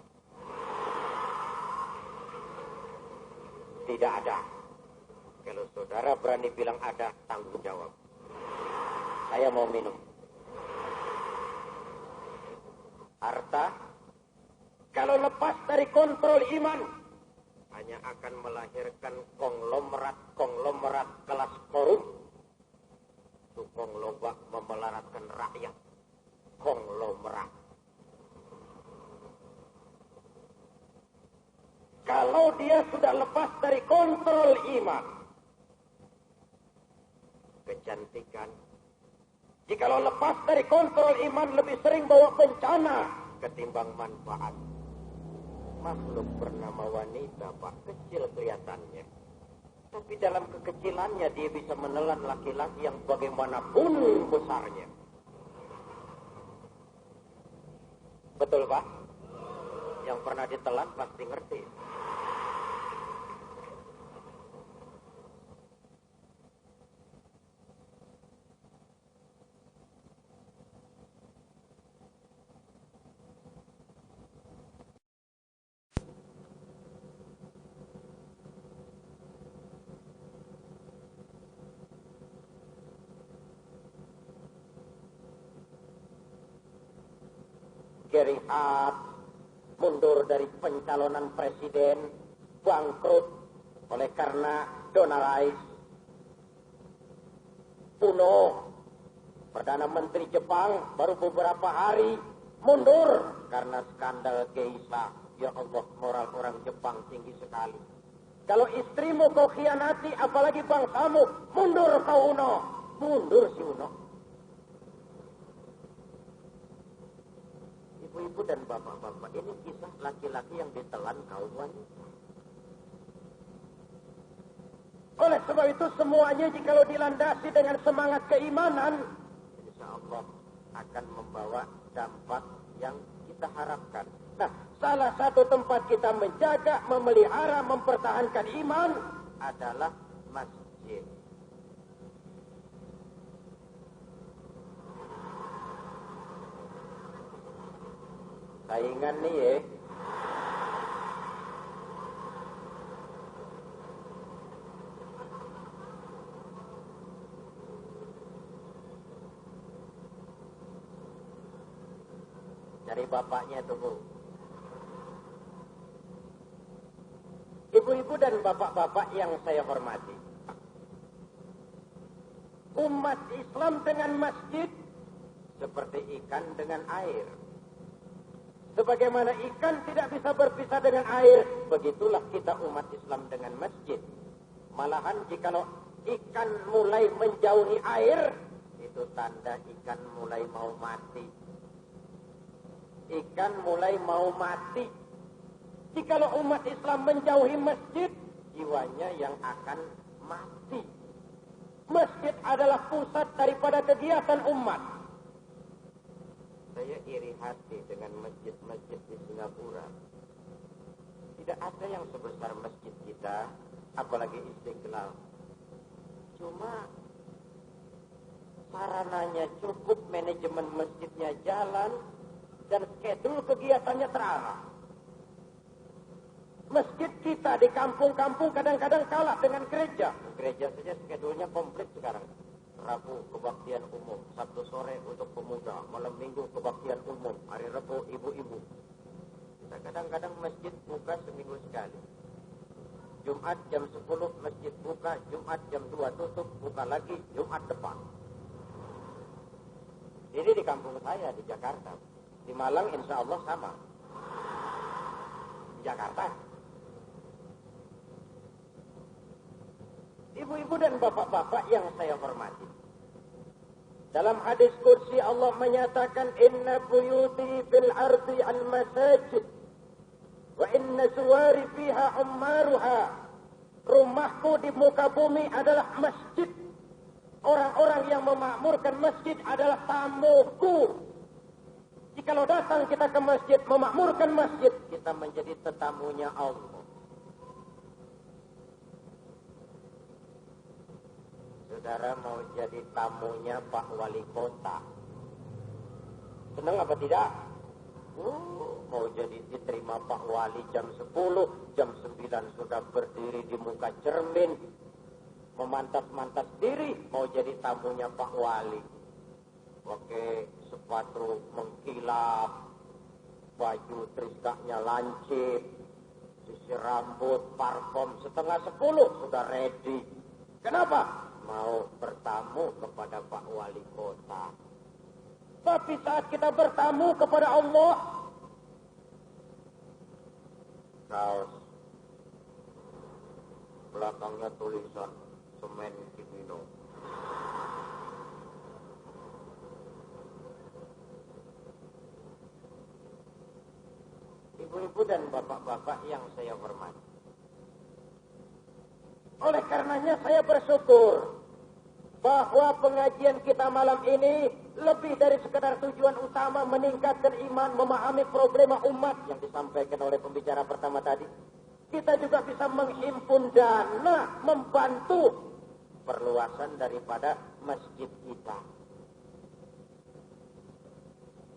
Tidak ada. Kalau saudara berani bilang ada, tanggung jawab. Saya mau minum. Harta, kalau lepas dari kontrol iman, hanya akan melahirkan konglomerat kelas korup. Itu konglomerat memelaratkan rakyat. Konglomerat. Kalau dia sudah lepas dari kontrol iman, kecantikan. Jikalau lepas dari kontrol iman lebih sering bawa bencana ketimbang manfaat. Makhluk bernama wanita, Pak, kecil kelihatannya. Tapi dalam kekecilannya dia bisa menelan laki-laki yang bagaimanapun besarnya. Betul, Pak? Yang pernah ditelan pasti ngerti. Gary Hart mundur dari pencalonan presiden, bangkrut oleh karena Donald Rice. Puno, Perdana Menteri Jepang, baru beberapa hari mundur karena skandal geisha. Ya Allah, moral orang Jepang tinggi sekali. Kalau istrimu kau khianati, apalagi bangsamu, mundur kau Uno. Mundur si Uno. Ibu-ibu dan bapak-bapak, ini kisah laki-laki yang ditelan kaum wanita. sebab itu semuanya jikalau dilandasi dengan semangat keimanan, insya Allah akan membawa dampak yang kita harapkan. Nah, salah satu tempat kita menjaga, memelihara, mempertahankan iman adalah masjid. Saingan nih ya. Cari bapaknya tunggu. Ibu-ibu dan bapak-bapak yang saya hormati. Umat Islam dengan masjid seperti ikan dengan air. Sebagaimana ikan tidak bisa berpisah dengan air, begitulah kita umat Islam dengan masjid. Malahan jikalau ikan mulai menjauhi air, itu tanda ikan mulai mau mati. Ikan mulai mau mati. Jikalau umat Islam menjauhi masjid, jiwanya yang akan mati. Masjid adalah pusat daripada kegiatan umat. Saya iri hati dengan masjid-masjid di Singapura. Tidak ada yang sebesar masjid kita, apalagi Istiqlal. Cuma sarananya cukup, manajemen masjidnya jalan, dan schedule kegiatannya terarah. Masjid kita di kampung-kampung kadang-kadang kalah dengan gereja. Gereja saja schedule-nya komplit sekarang. Rabu kebaktian umum, Sabtu sore untuk pemuda, malam Minggu kebaktian umum, hari Rabu ibu-ibu. Kita kadang-kadang masjid buka seminggu sekali. Jumat jam 10 masjid buka, Jumat jam 2 tutup, buka lagi Jumat depan. Ini di kampung saya di Jakarta. Di Malang insya Allah sama. Di Jakarta. Ibu-ibu dan bapak-bapak yang saya hormati. Dalam hadis qudsi Allah menyatakan, Inna buyuti fil ardi al-masajid. Wa inna suwari fiha ummaruha. Rumahku di muka bumi adalah masjid. Orang-orang yang memakmurkan masjid adalah tamuku. Jikalau datang kita ke masjid, memakmurkan masjid, kita menjadi tetamunya Allah. Saudara mau jadi tamunya Pak Wali Kota. Senang apa tidak? Mau jadi diterima Pak Wali jam 10, jam 9 sudah berdiri di muka cermin, memantas-mantas diri, mau jadi tamunya Pak Wali. Pakai sepatu mengkilap, baju triskaknya lancip, sisir rambut, parfum, 9:30 sudah ready. Kenapa? Mau bertamu kepada Pak Wali Kota. Tapi saat kita bertamu kepada Allah, kaos belakangnya tulisan semen Kimino. Ibu-ibu dan bapak-bapak yang saya hormati. Oleh karenanya saya bersyukur bahwa pengajian kita malam ini lebih dari sekedar tujuan utama meningkatkan iman, memahami problema umat yang disampaikan oleh pembicara pertama tadi. Kita juga bisa menghimpun dana, membantu perluasan daripada masjid kita.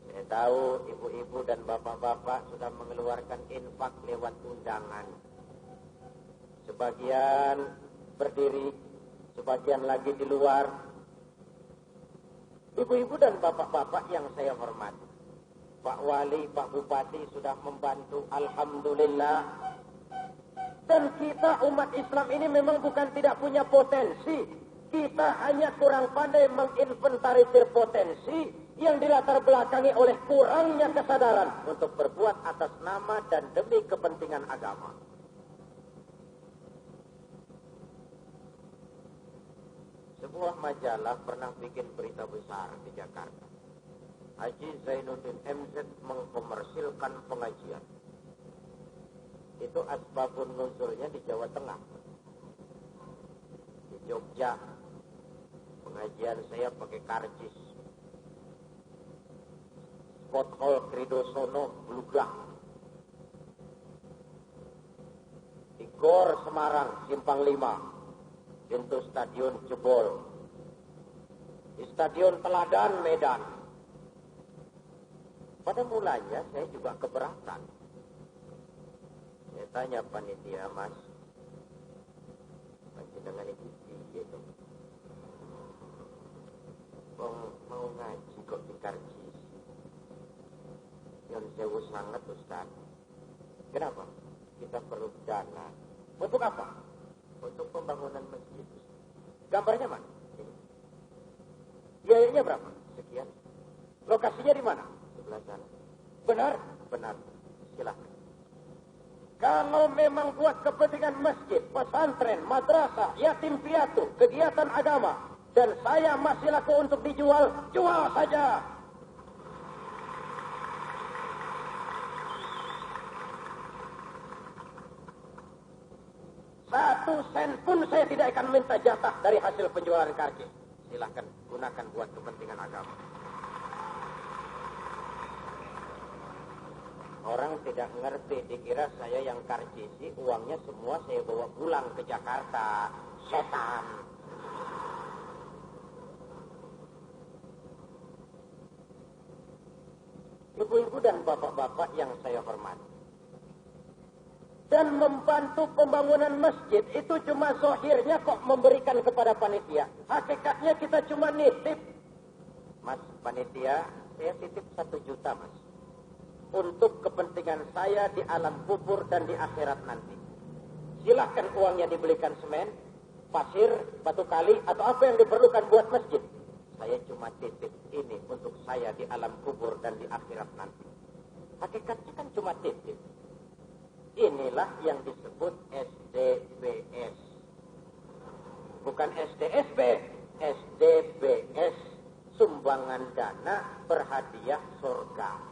Saya tahu ibu-ibu dan bapak-bapak sudah mengeluarkan infak lewat undangan. Sebagian berdiri, sebagian lagi di luar. Ibu-ibu dan bapak-bapak yang saya hormati, Pak Wali, Pak Bupati sudah membantu, alhamdulillah. Dan kita umat Islam ini memang bukan tidak punya potensi. Kita hanya kurang pandai menginventarisir potensi yang dilatar belakangi oleh kurangnya kesadaran untuk berbuat atas nama dan demi kepentingan agama. Sebuah majalah pernah bikin berita besar di Jakarta. Haji Zainuddin MZ mengkomersilkan pengajian. Itu asbabun nuzulnya di Jawa Tengah. Jogja. Pengajian saya pakai karcis. Spot Hall Kridosono Blugah. Di Gor Semarang Simpang 5. Pintu stadion jebol. Di Stadion Teladan Medan. Pada mulanya saya juga keberatan. Saya tanya panitia, Mas, panjenengan itu gitu. Mau ngaji kok di karcis. Yang sewu sangat, Ustaz. Kenapa? Kita perlu dana. Untuk apa? Untuk pembangunan masjid. Gambarnya mana? Ini. Biayanya berapa? Sekian. Lokasinya di mana? Sebelah sana. Benar? Benar. Silakan. Kalau memang buat kepentingan masjid, pesantren, madrasah, yatim piatu, kegiatan agama, dan saya masih laku untuk dijual, jual saja. Satu sen pun saya tidak akan minta jatah dari hasil penjualan karcis. Silahkan gunakan buat kepentingan agama. Orang tidak ngerti, dikira saya yang karcisi, uangnya semua saya bawa pulang ke Jakarta. Setan. Ibu-ibu dan bapak-bapak yang saya hormati. Dan membantu pembangunan masjid itu cuma zahirnya kok memberikan kepada panitia. Hakikatnya kita cuma nitip. Mas panitia, saya titip 1 juta, Mas. Untuk kepentingan saya di alam kubur dan di akhirat nanti. Silahkan uangnya dibelikan semen, pasir, batu kali, atau apa yang diperlukan buat masjid. Saya cuma titip ini untuk saya di alam kubur dan di akhirat nanti. Hakikatnya kan cuma titip. Inilah yang disebut SDBS. Bukan SDSB, SDBS. Sumbangan dana berhadiah surga.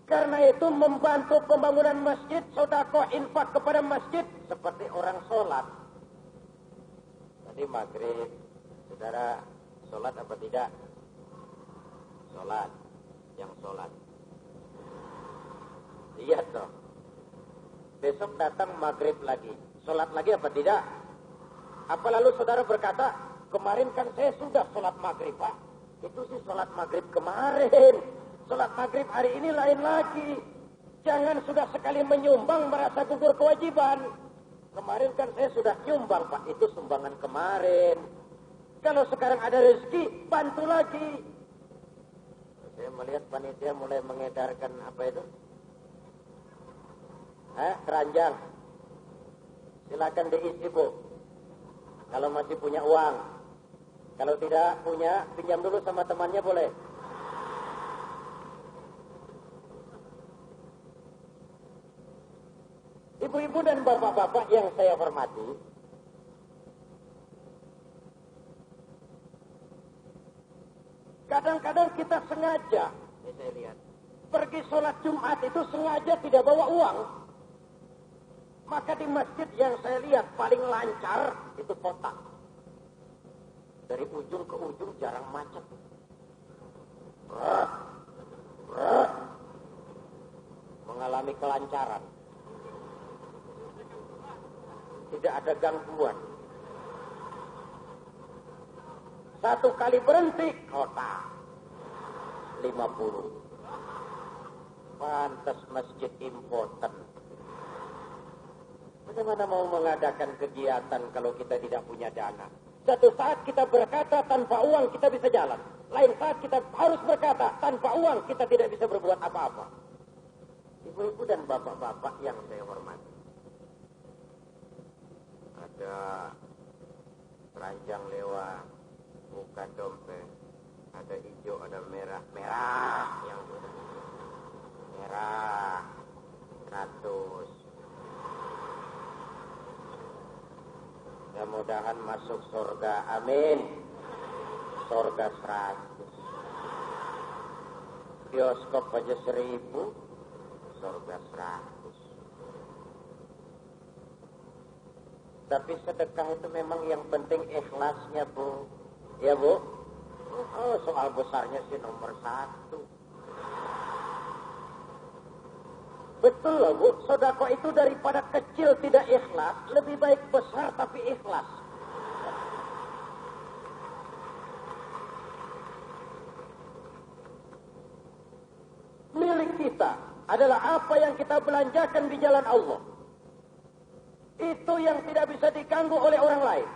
Karena itu membantu pembangunan masjid, sedekah infak kepada masjid seperti orang sholat. Tadi maghrib, saudara sholat apa tidak? Sholat, yang sholat. Iya toh. Besok datang maghrib lagi, sholat lagi apa tidak? Apa lalu saudara berkata, kemarin kan saya sudah sholat maghrib, Pak. Itu sih sholat maghrib kemarin. Sholat maghrib hari ini lain lagi. Jangan sudah sekali menyumbang merasa gugur kewajiban. Kemarin kan saya sudah nyumbang, Pak. Itu sumbangan kemarin. Kalau sekarang ada rezeki, bantu lagi. Saya melihat panitia mulai mengedarkan apa itu? Keranjang. Silakan diisi, Bu. Kalau masih punya uang. Kalau tidak punya, pinjam dulu sama temannya boleh. Ibu-ibu dan bapak-bapak yang saya hormati, kadang-kadang kita sengaja, ini saya lihat, pergi sholat Jumat itu sengaja tidak bawa uang. Maka di masjid yang saya lihat paling lancar itu kotak. Dari ujung ke ujung jarang macet. Mengalami kelancaran. Tidak ada gangguan. Satu kali berhenti, kotak 50. Pantas masjid important. Bagaimana mau mengadakan kegiatan kalau kita tidak punya dana? Satu saat kita berkata tanpa uang kita bisa jalan. Lain saat kita harus berkata tanpa uang kita tidak bisa berbuat apa-apa. Ibu-ibu dan bapak-bapak yang saya hormati. Ada keranjang lewat, bukan dompet. Ada hijau, ada merah. Merah yang merah 100. Mudah-mudahan masuk surga, amin. Surga 100. Bioskop aja 1.000, surga 100. Tapi sedekah itu memang yang penting ikhlasnya, Bu. Ya, Bu? Oh, soal besarnya sih nomor 1. Betul loh, Bu. Sedekah itu daripada kecil tidak ikhlas, lebih baik besar tapi ikhlas. Milik kita adalah apa yang kita belanjakan di jalan Allah. Itu yang tidak bisa diganggu oleh orang lain.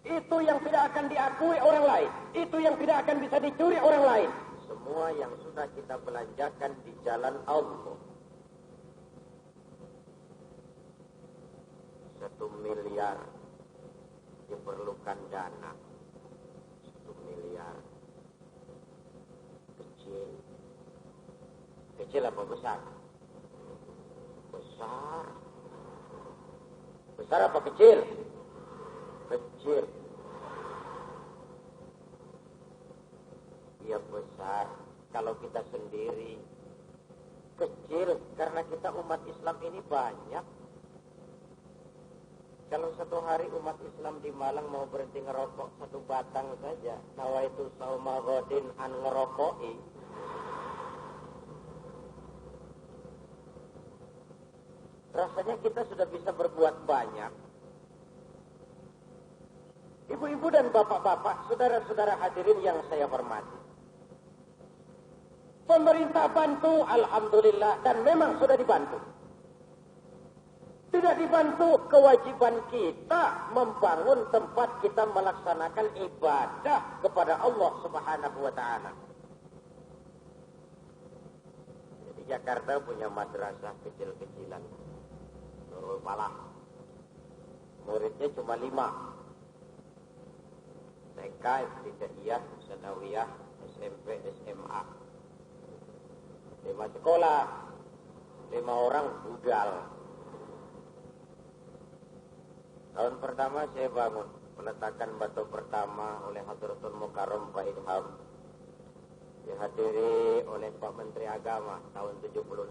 Itu yang tidak akan diakui orang lain. Itu yang tidak akan bisa dicuri orang lain. Semua yang sudah kita belanjakan di jalan Allah. 1 miliar diperlukan dana. 1 miliar. Kecil. Kecil apa besar? Besar. Besar apa kecil? Kecil. Ya besar kalau kita sendiri. Kecil karena kita umat Islam ini banyak. Kalau satu hari umat Islam di Malang mau berhenti ngerokok 1 batang saja, nawaitu sauma ghadin an ngerokoi. Rasanya kita sudah bisa berbuat banyak. Ibu-ibu dan bapak-bapak, saudara-saudara hadirin yang saya hormati. Pemerintah bantu, alhamdulillah, dan memang sudah dibantu. Tidak dibantu, kewajiban kita membangun tempat kita melaksanakan ibadah kepada Allah Subhanahu wa Ta'ala. Jadi Jakarta punya madrasah kecil-kecilan. Nurul Falah. Muridnya cuma 5. TK, Ibtidaiyah, Sanawiyah, SMP, SMA. 5 sekolah. 5 orang budal. Tahun pertama saya bangun, peletakan batu pertama oleh Hadratul Mukarram Pak Idham, dihadiri oleh Pak Menteri Agama tahun 76.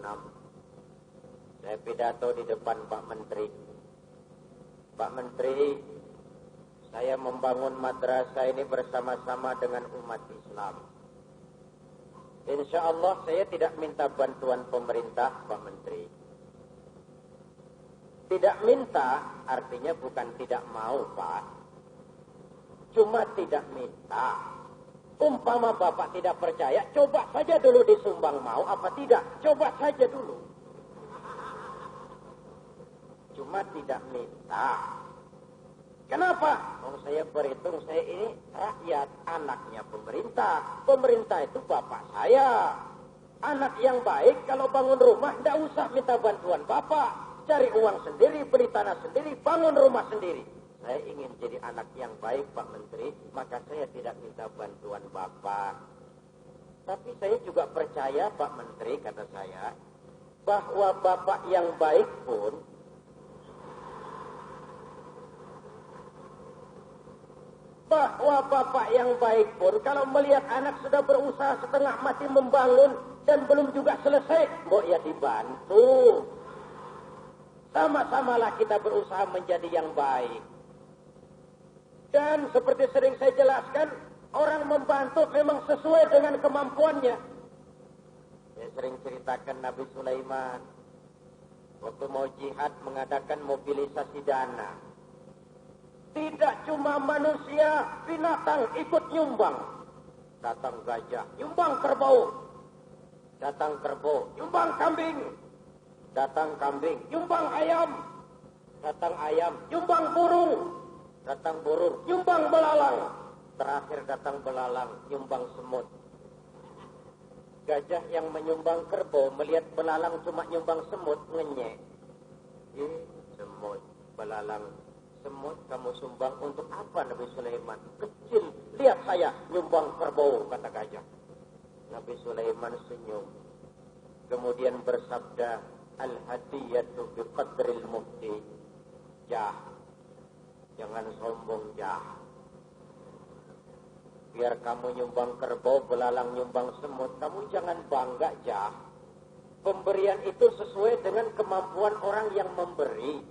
Saya pidato di depan Pak Menteri. Pak Menteri, saya membangun madrasah ini bersama-sama dengan umat Islam. Insya Allah saya tidak minta bantuan pemerintah, Pak Menteri. Tidak minta artinya bukan tidak mau, Pak. Cuma tidak minta. Umpama Bapak tidak percaya, coba saja dulu disumbang mau apa tidak. Coba saja dulu. Cuma tidak minta. Kenapa? Oh, saya berhitung saya ini rakyat, anaknya pemerintah. Pemerintah itu Bapak saya. Anak yang baik kalau bangun rumah tidak usah minta bantuan Bapak. Cari uang sendiri, beli tanah sendiri, bangun rumah sendiri. Saya ingin jadi anak yang baik, Pak Menteri, maka saya tidak minta bantuan Bapak. Tapi saya juga percaya, Pak Menteri, kata saya, bahwa Bapak yang baik pun kalau melihat anak sudah berusaha setengah mati membangun dan belum juga selesai, ya dibantu. Sama-samalah kita berusaha menjadi yang baik. Dan seperti sering saya jelaskan, orang membantu memang sesuai dengan kemampuannya. Saya sering ceritakan Nabi Sulaiman waktu mau jihad mengadakan mobilisasi dana. Tidak cuma manusia, binatang ikut nyumbang. Datang gajah, nyumbang kerbau. Datang kerbau, nyumbang kambing. Datang kambing, nyumbang ayam. Datang ayam, nyumbang burung. Datang burung, nyumbang belalang. Terakhir datang belalang, nyumbang semut. Gajah yang menyumbang kerbau melihat belalang cuma nyumbang semut, ngenyek. Semut, belalang, semut kamu sumbang untuk apa, Nabi Sulaiman? Kecil, lihat saya nyumbang kerbau, kata gajah. Nabi Sulaiman senyum. Kemudian bersabda, Al-hadiyatu biqadril mufti. Jah, jangan sombong, Jah. Biar kamu nyumbang kerbau, belalang nyumbang semut, kamu jangan bangga, Jah. Pemberian itu sesuai dengan kemampuan orang yang memberi.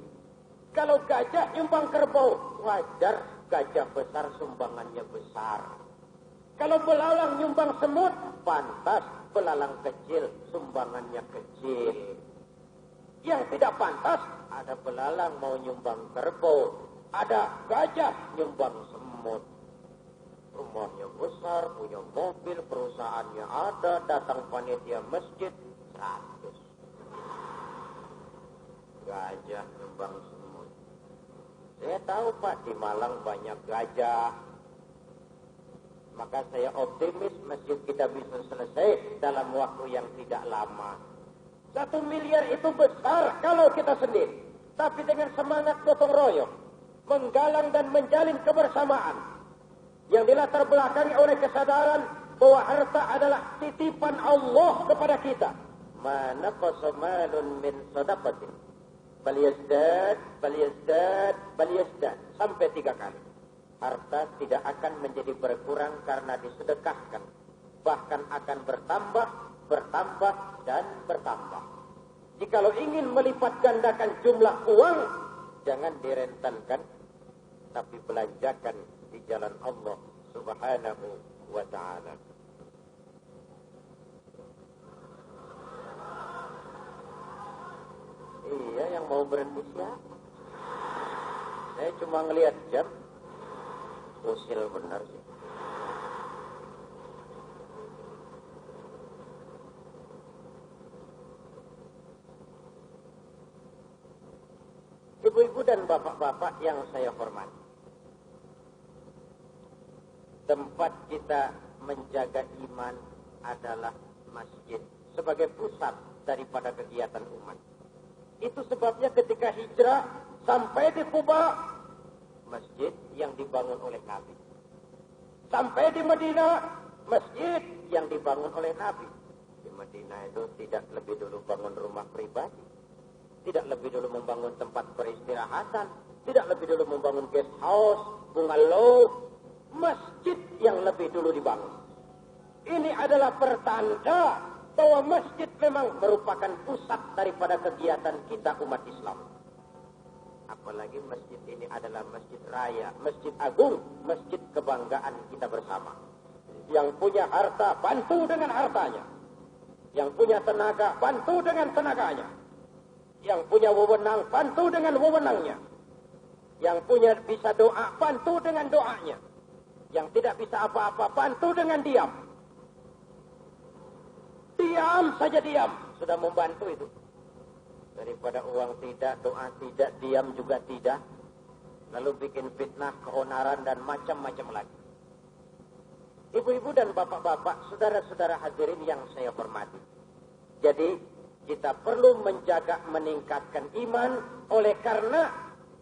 Kalau gajah nyumbang kerbau, wajar gajah besar sumbangannya besar. Kalau belalang nyumbang semut, pantas belalang kecil sumbangannya kecil. Yang tidak pantas, ada belalang mau nyumbang kerbau, ada gajah nyumbang semut. Rumahnya besar, punya mobil, perusahaannya ada, datang panitia masjid, 100. Gajah nyumbang semut. Saya tahu Pak, di Malang banyak gajah. Maka saya optimis masjid kita bisa selesai dalam waktu yang tidak lama. 1 miliar itu besar kalau kita sendiri. Tapi dengan semangat gotong royong, menggalang dan menjalin kebersamaan, yang dilatar belakangi oleh kesadaran bahwa harta adalah titipan Allah kepada kita. Ma naqasa malun min shadaqatin bal yazdad sampai 3 kali. Harta tidak akan menjadi berkurang karena disedekahkan, bahkan akan bertambah, dan bertambah. Jikalau ingin melipat gandakan jumlah uang, jangan direntenkan, tapi belanjakan di jalan Allah Subhanahu wa ta'ala. Iya, yang mau berhenti siapa? Saya cuma ngelihat jam. Usil benar sih. Ibu-ibu dan bapak-bapak yang saya hormati, tempat kita menjaga iman adalah masjid sebagai pusat daripada kegiatan umat. Itu sebabnya ketika hijrah sampai di Kuba, masjid yang dibangun oleh Nabi. Sampai di Madinah, masjid yang dibangun oleh Nabi. Di Madinah itu tidak lebih dulu bangun rumah pribadi, tidak lebih dulu membangun tempat peristirahatan, tidak lebih dulu membangun guest house, bungalow. Masjid yang lebih dulu dibangun. Ini adalah pertanda bahwa masjid memang merupakan pusat daripada kegiatan kita umat Islam. Apalagi masjid ini adalah masjid raya, masjid agung, masjid kebanggaan kita bersama. Yang punya harta, bantu dengan hartanya. Yang punya tenaga, bantu dengan tenaganya. Yang punya wewenang, bantu dengan wewenangnya. Yang punya bisa doa, bantu dengan doanya. Yang tidak bisa apa-apa, bantu dengan diam. Diam saja diam, sudah membantu itu. Daripada uang tidak, doa tidak, diam juga tidak. Lalu bikin fitnah, keonaran, dan macam-macam lagi. Ibu-ibu dan bapak-bapak, saudara-saudara hadirin yang saya hormati. Jadi, kita perlu menjaga, meningkatkan iman. Oleh karena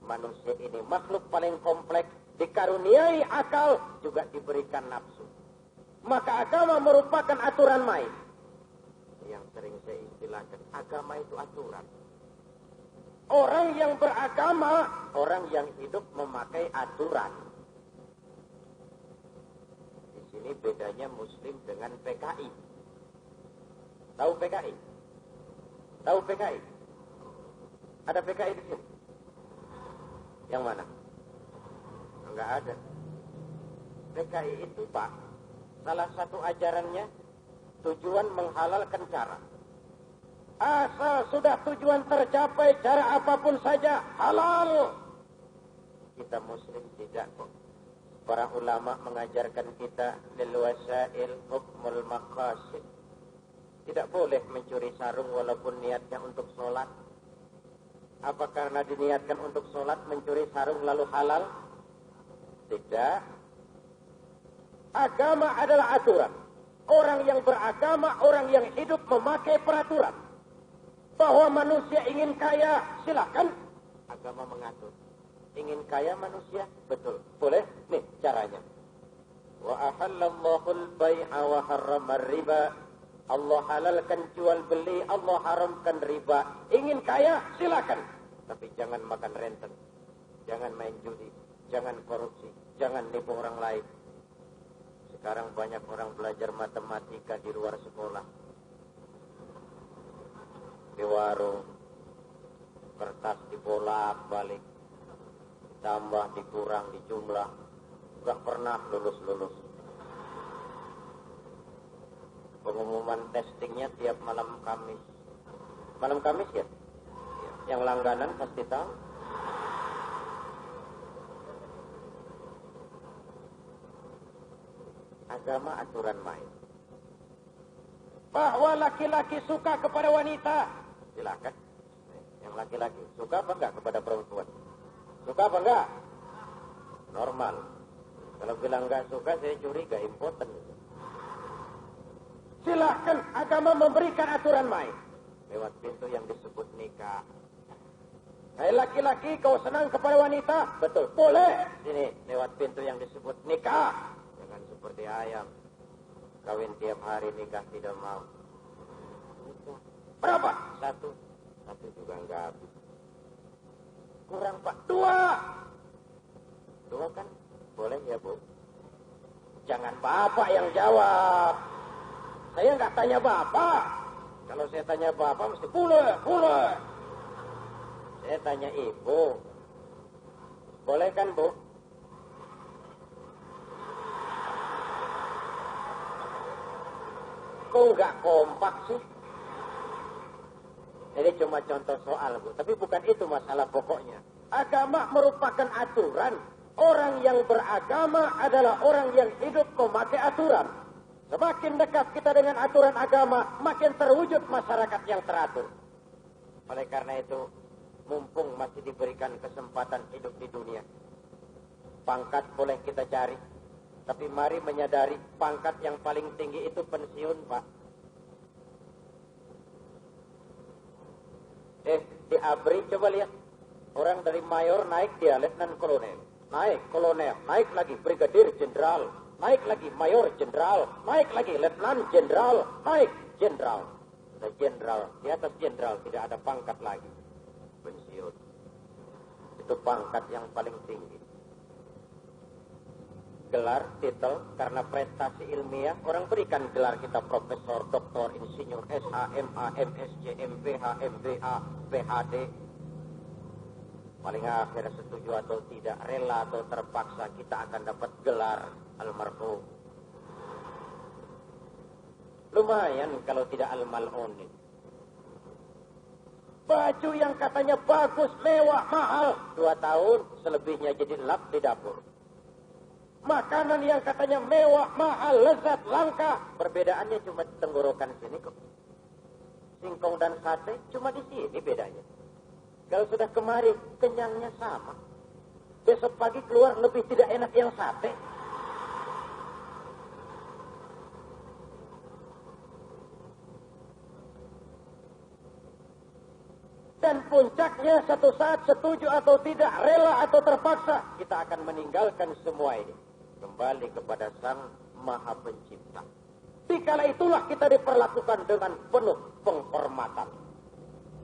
manusia ini makhluk paling kompleks, dikaruniai akal, juga diberikan nafsu. Maka agama merupakan aturan main. Yang sering saya istilahkan, agama itu aturan. Orang yang beragama, orang yang hidup memakai aturan. Di sini bedanya Muslim dengan PKI. Tahu PKI? Tahu PKI? Ada PKI di sini? Yang mana? Enggak ada. PKI itu Pak, salah satu ajarannya tujuan menghalalkan cara. Asal sudah tujuan tercapai, cara apapun saja halal. Kita Muslim tidak kok. Para ulama mengajarkan kita lil wasail hukmul maqasid. Tidak boleh mencuri sarung walaupun niatnya untuk sholat. Apa karena diniatkan untuk sholat mencuri sarung lalu halal? Tidak. Agama adalah aturan. Orang yang beragama, orang yang hidup memakai peraturan. Bahwa manusia ingin kaya, silakan. Agama mengatur. Ingin kaya manusia, betul. Boleh? Nih caranya. Wa ahallallahu al-bai'a wa harrama riba. Allah halalkan jual beli, Allah haramkan riba. Ingin kaya, silakan. Tapi jangan makan renten. Jangan main judi. Jangan korupsi. Jangan nipu orang lain. Sekarang banyak orang belajar matematika di luar sekolah. Di warung, kertas dibolak-balik, tambah, dikurang, dijumlah, nggak pernah lulus-lulus. Pengumuman testingnya tiap malam Kamis. Malam Kamis ya? Yang langganan pasti tahu. Agama aturan main. Bahwa laki-laki suka kepada wanita, silakan. Yang laki-laki suka apa enggak kepada perempuan? Suka apa enggak? Normal. Kalau bilang enggak suka, saya curiga, impoten. Silahkan, agama memberikan aturan main lewat pintu yang disebut nikah. Hai laki-laki, kau senang kepada wanita? Betul, boleh. Sini, lewat pintu yang disebut nikah. Jangan seperti ayam, kawin tiap hari, nikah tidak mau. Berapa? Satu juga enggak habis. Kurang Pak, dua kan? Boleh ya Bu? Jangan Bapak yang jawab. Saya enggak tanya Bapak. Kalau saya tanya Bapak mesti boleh. Saya tanya Ibu. Boleh kan Bu? Kok enggak kompak sih? Ini cuma contoh soal, Bu. Tapi bukan itu masalah pokoknya. Agama merupakan aturan. Orang yang beragama adalah orang yang hidup memakai aturan. Semakin dekat kita dengan aturan agama, makin terwujud masyarakat yang teratur. Oleh karena itu, mumpung masih diberikan kesempatan hidup di dunia, pangkat boleh kita cari. Tapi mari menyadari pangkat yang paling tinggi itu pensiun, Pak. Di ABRI coba lihat. Orang dari mayor naik dia letnan kolonel. Naik kolonel, naik lagi brigadir jenderal. Naik lagi mayor jenderal. Naik lagi letnan jenderal. Naik jenderal. Sudah jenderal, di atas jenderal tidak ada pangkat lagi. Pensiun. Itu pangkat yang paling tinggi. Gelar, titel, karena prestasi ilmiah, orang berikan gelar kita profesor, doktor, insinyur, SHMA, MSc, MPH, MBA, PhD. Paling akhir setuju atau tidak, rela atau terpaksa, kita akan dapat gelar almarhum. Lumayan kalau tidak al-mal'un. Baju yang katanya bagus, mewah, mahal, 2 tahun, selebihnya jadi lap di dapur. Makanan yang katanya mewah, mahal, lezat, langka. Perbedaannya cuma di tenggorokan sini kok. Singkong dan sate cuma di sini bedanya. Kalau sudah kemari, kenyangnya sama. Besok pagi keluar lebih tidak enak yang sate. Dan puncaknya satu saat setuju atau tidak, rela atau terpaksa, kita akan meninggalkan semua ini. Kembali kepada Sang Maha Pencipta. Dikala itulah kita diperlakukan dengan penuh penghormatan.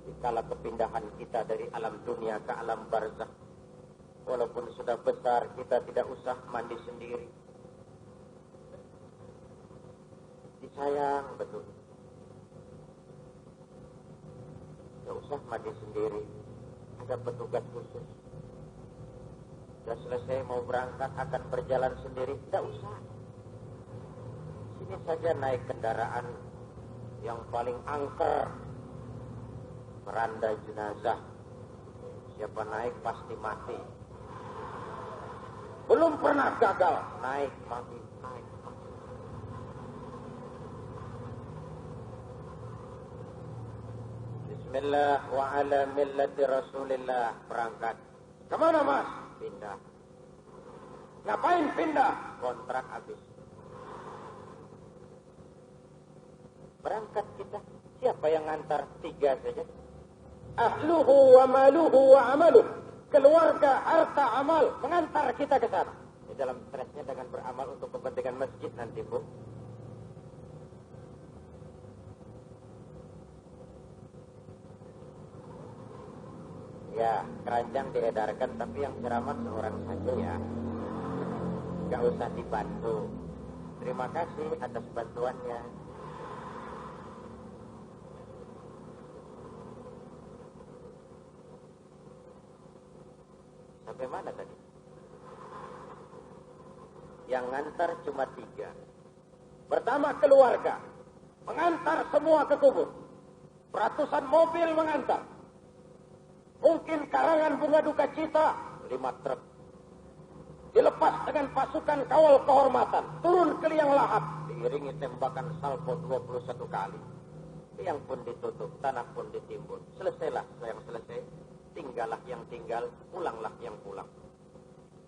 Dikala kepindahan kita dari alam dunia ke alam barzakh. Walaupun sudah besar, kita tidak usah mandi sendiri. Disayang betul. Tidak usah mandi sendiri. Ada petugas khusus. Sudah selesai mau berangkat akan berjalan sendiri. Tidak usah. Sini saja naik kendaraan yang paling angker. Beranda jenazah. Siapa naik pasti mati. Belum pernah gagal. Naik mati. Bismillah wa ala millati Rasulillah. Berangkat. Kemana Mas? Pindah. Ngapain pindah? Kontrak habis. Berangkat kita. Siapa yang ngantar? 3 saja. Ahluhu wa maluhu wa amaluh. Keluarga, harta, amal. Mengantar kita ke sana. Di dalam stresnya dengan beramal untuk kepentingan masjid nanti, Bu. Ya, keranjang diedarkan, tapi yang ceramah seorang saja ya. Gak usah dibantu. Terima kasih atas bantuannya. Sampai mana tadi? Yang ngantar cuma 3. Pertama keluarga, mengantar semua ke kubur. Ratusan mobil mengantar. Mungkin karangan bunga duka cita 5 truk. Dilepas dengan pasukan kawal kehormatan, turun ke liang lahat, diiringi tembakan salvo 21 kali. Liang pun ditutup, tanah pun ditimbun. Selesailah yang selesai, tinggallah yang tinggal, pulanglah yang pulang.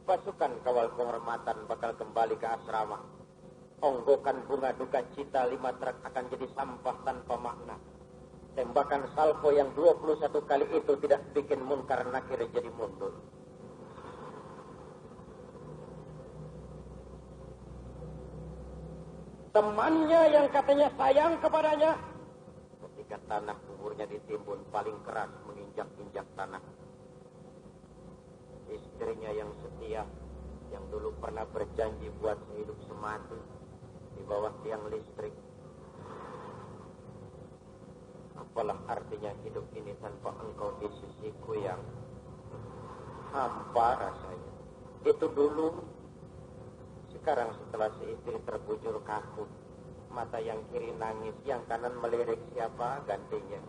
Pasukan kawal kehormatan bakal kembali ke asrama. Onggokan bunga duka cita 5 truk akan jadi sampah tanpa makna. Tembakan salvo yang 21 kali itu tidak bikin Munkar Nakir jadi mundur. Temannya yang katanya sayang kepadanya, ketika tanah kuburnya ditimbun paling keras menginjak-injak tanah. Istrinya yang setia, yang dulu pernah berjanji buat sehidup semati di bawah tiang listrik. Apalah artinya hidup ini tanpa engkau di sisiku yang hampa rasanya. Itu dulu. Sekarang setelah si istri terbujur kaku, mata yang kiri nangis, yang kanan melirik, siapa gantinya?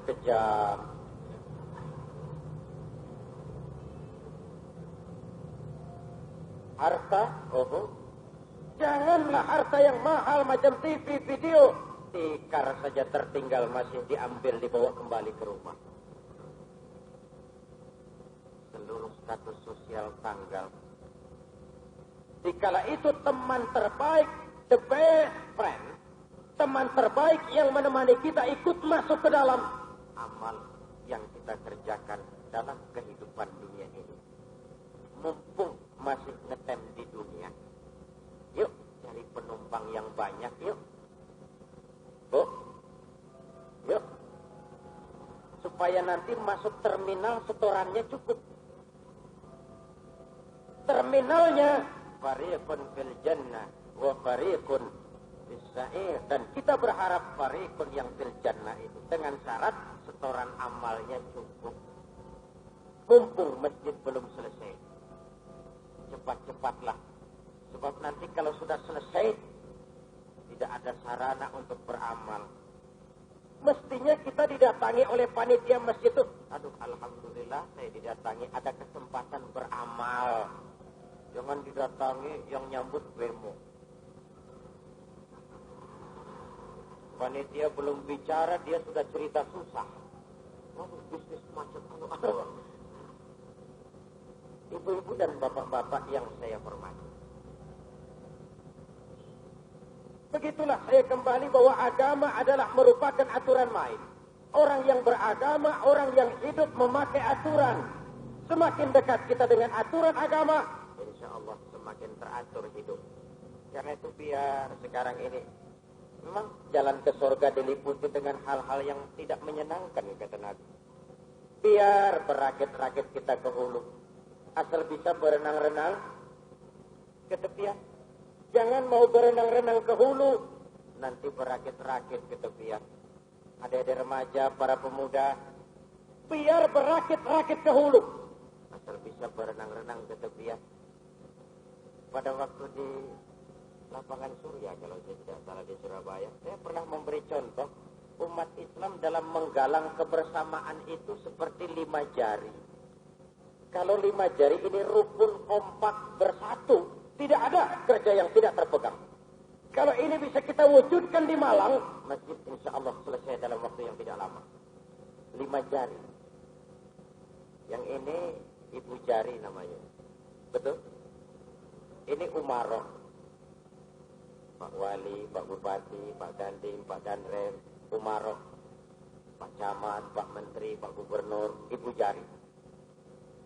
Kejam. Harta, janganlah harta yang mahal macam TV, video. Tikar saja tertinggal masih diambil, dibawa kembali ke rumah. Seluruh status sosial tanggal. Dikala itu teman terbaik, the best friend, teman terbaik yang menemani kita ikut masuk ke dalam amal yang kita kerjakan dalam kehidupan dunia ini. Mumpung masih ngetem di dunia, yuk cari penumpang yang banyak, yuk. Bu, yuk. Supaya nanti masuk terminal setorannya cukup. Terminalnya fariqun fil jannah wa fariqun fis sa'ir, dan kita berharap fariqun yang fil jannah itu dengan syarat setoran amalnya cukup. Mumpung masjid belum selesai, cepat-cepatlah, sebab nanti kalau sudah selesai tidak ada sarana untuk beramal. Mestinya kita didatangi oleh panitia masjid itu. Aduh, alhamdulillah saya didatangi, ada kesempatan beramal. Jangan didatangi yang nyambut bemo. Panitia belum bicara, dia sudah cerita susah. Bisnis macam apa? Ibu-ibu dan bapak-bapak yang saya hormati. Begitulah saya kembali bahwa agama adalah merupakan aturan main. Orang yang beragama, orang yang hidup memakai aturan. Semakin dekat kita dengan aturan agama, insya Allah semakin teratur hidup. Karena itu biar sekarang ini memang jalan ke surga diliputi dengan hal-hal yang tidak menyenangkan, kata Nabi. Biar berakit-rakit kita ke hulu. Asal bisa berenang-renang ke tepian. Jangan mau berenang-renang ke hulu, nanti berakit-rakit ke tepian. Adik-adik remaja, para pemuda, biar berakit-rakit ke hulu. Asal bisa berenang-renang ke tepian. Pada waktu di lapangan Surya, kalau saya tidak salah di Surabaya, saya pernah memberi contoh umat Islam dalam menggalang kebersamaan itu seperti 5 jari. Kalau 5 jari ini rukun, kompak, bersatu, tidak ada kerja yang tidak terpegang. Kalau ini bisa kita wujudkan di Malang, masjid insya Allah selesai dalam waktu yang tidak lama. 5 jari. Yang ini ibu jari namanya. Betul? Ini umaroh. Pak Wali, Pak Bupati, Pak Dandim, Pak Danrem, umaroh. Pak Camat, Pak Menteri, Pak Gubernur, ibu jari.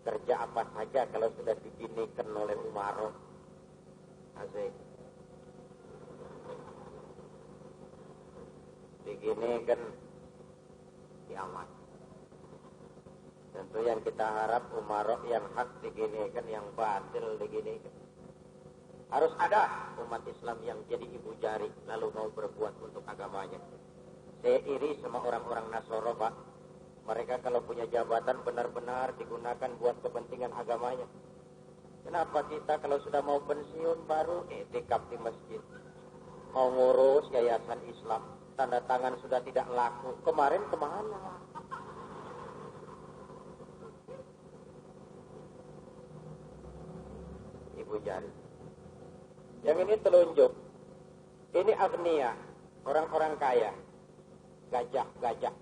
Kerja apa saja kalau sudah diginikan oleh umaroh. Asik. Begini kan kiamat. Tentu yang kita harap umarok yang hak diginikan, yang batil diginikan. Harus ada umat Islam yang jadi ibu jari lalu mau berbuat untuk agamanya. Saya iri sama orang-orang Nasoro, Pak. Mereka kalau punya jabatan benar-benar digunakan buat kepentingan agamanya. Kenapa kita kalau sudah mau pensiun baru etikaf di masjid? Mau ngurus yayasan Islam, tanda tangan sudah tidak laku. Kemarin kemana? Ibu jari. Yang ini telunjuk. Ini agnia, orang-orang kaya. Gajah.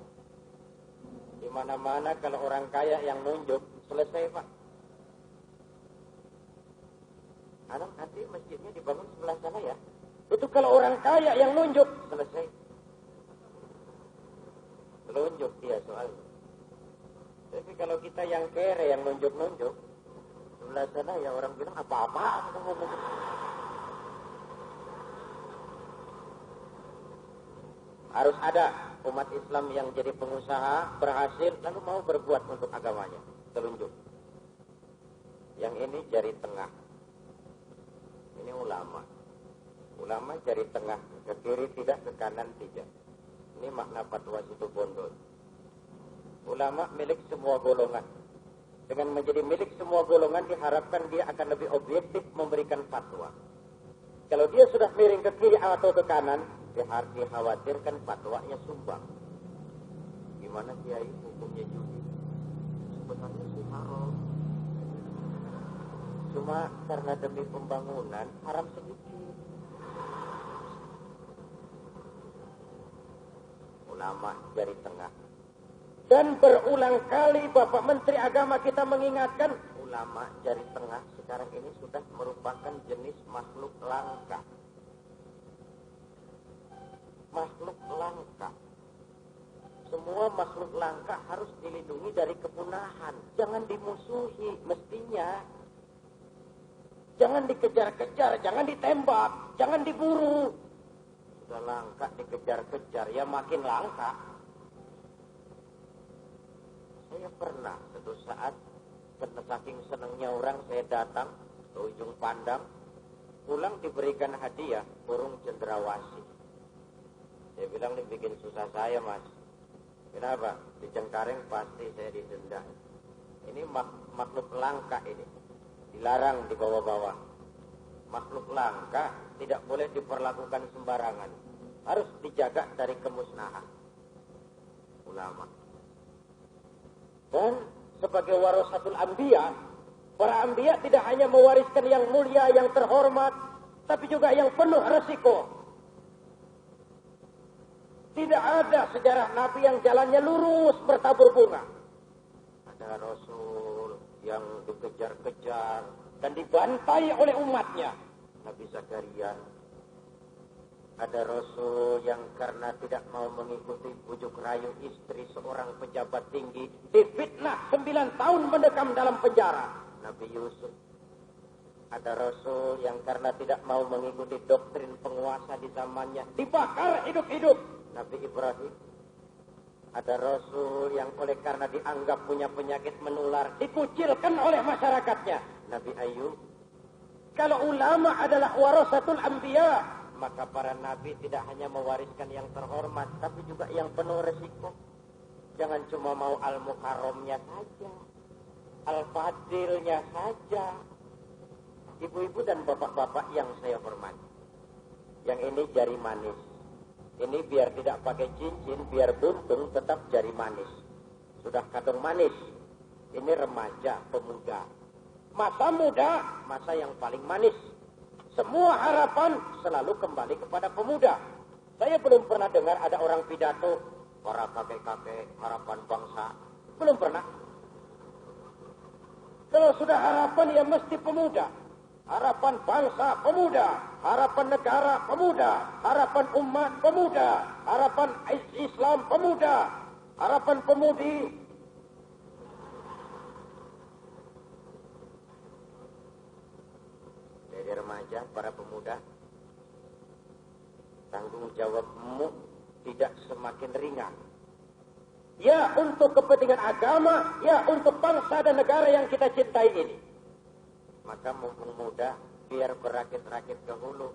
Di mana-mana kalau orang kaya yang nunjuk, selesai, Pak. Anak nanti masjidnya dibangun sebelah sana ya. Itu kalau orang kaya yang nunjuk, selesai. Telunjuk dia soalnya. Tapi kalau kita yang kere yang nunjuk-nunjuk, sebelah sana ya orang bilang apa-apaan. Harus ada umat Islam yang jadi pengusaha, berhasil, lalu mau berbuat untuk agamanya. Telunjuk. Yang ini jari tengah. Ini ulama. Ulama jari tengah. Ke kiri tidak, ke kanan tidak. Ini makna fatwa situ Bondo. Ulama milik semua golongan. Dengan menjadi milik semua golongan diharapkan dia akan lebih objektif memberikan fatwa. Kalau dia sudah miring ke kiri atau ke kanan, dikhawatirkan fatwanya sumbang. Gimana kiai hukumnya judi? Sebenarnya sih haram. Cuma karena demi pembangunan haram sedikit. Ulama jari tengah. Dan berulang kali Bapak Menteri Agama kita mengingatkan, ulama jari tengah sekarang ini sudah merupakan jenis makhluk langka. Makhluk langka. Semua makhluk langka harus dilindungi dari kepunahan. Jangan dimusuhi mestinya. Jangan dikejar-kejar, jangan ditembak, jangan diburu. Sudah langka dikejar-kejar, ya makin langka. Saya pernah suatu saat, karena saking senangnya orang, saya datang ke ujung Pandang, pulang diberikan hadiah burung cendrawasih. Saya bilang, ini bikin susah saya, Mas. Kenapa? Di Cengkareng pasti saya didenda. Ini makhluk langka ini. Dilarang dibawa-bawa. Makhluk langka tidak boleh diperlakukan sembarangan. Harus dijaga dari kemusnahan. Ulama. Dan sebagai warasatul anbiya, para anbiya tidak hanya mewariskan yang mulia, yang terhormat, tapi juga yang penuh resiko. Tidak ada sejarah Nabi yang jalannya lurus bertabur bunga. Ada Rasul yang dikejar-kejar dan dibantai oleh umatnya. Nabi Zakaria. Ada Rasul yang karena tidak mau mengikuti bujuk rayu istri seorang pejabat tinggi, difitnah 9 tahun mendekam dalam penjara. Nabi Yusuf. Ada Rasul yang karena tidak mau mengikuti doktrin penguasa di zamannya, dibakar hidup-hidup. Nabi Ibrahim. Ada Rasul yang oleh karena dianggap punya penyakit menular, dikucilkan oleh masyarakatnya. Nabi Ayub. Kalau ulama adalah warasatul anbiya, maka para nabi tidak hanya mewariskan yang terhormat, tapi juga yang penuh resiko. Jangan cuma mau al-mukarramnya saja, al-fadilnya saja. Ibu-ibu dan bapak-bapak yang saya hormati, yang ini jari manis. Ini biar tidak pakai cincin, biar buntung, tetap jari manis. Sudah kadung manis. Ini remaja, pemuda. Masa muda, masa yang paling manis. Semua harapan selalu kembali kepada pemuda. Saya belum pernah dengar ada orang pidato, para kakek-kakek, harapan bangsa. Belum pernah. Kalau sudah harapan, ya mesti pemuda. Harapan bangsa, pemuda. Harapan negara, pemuda. Harapan umat, pemuda. Harapan Islam, pemuda. Harapan pemudi. Dari remaja, para pemuda, tanggung jawabmu tidak semakin ringan. ya untuk kepentingan agama, ya untuk bangsa dan negara yang kita cintai ini. Maka mumpung muda, biar berakit-rakit ke hulu.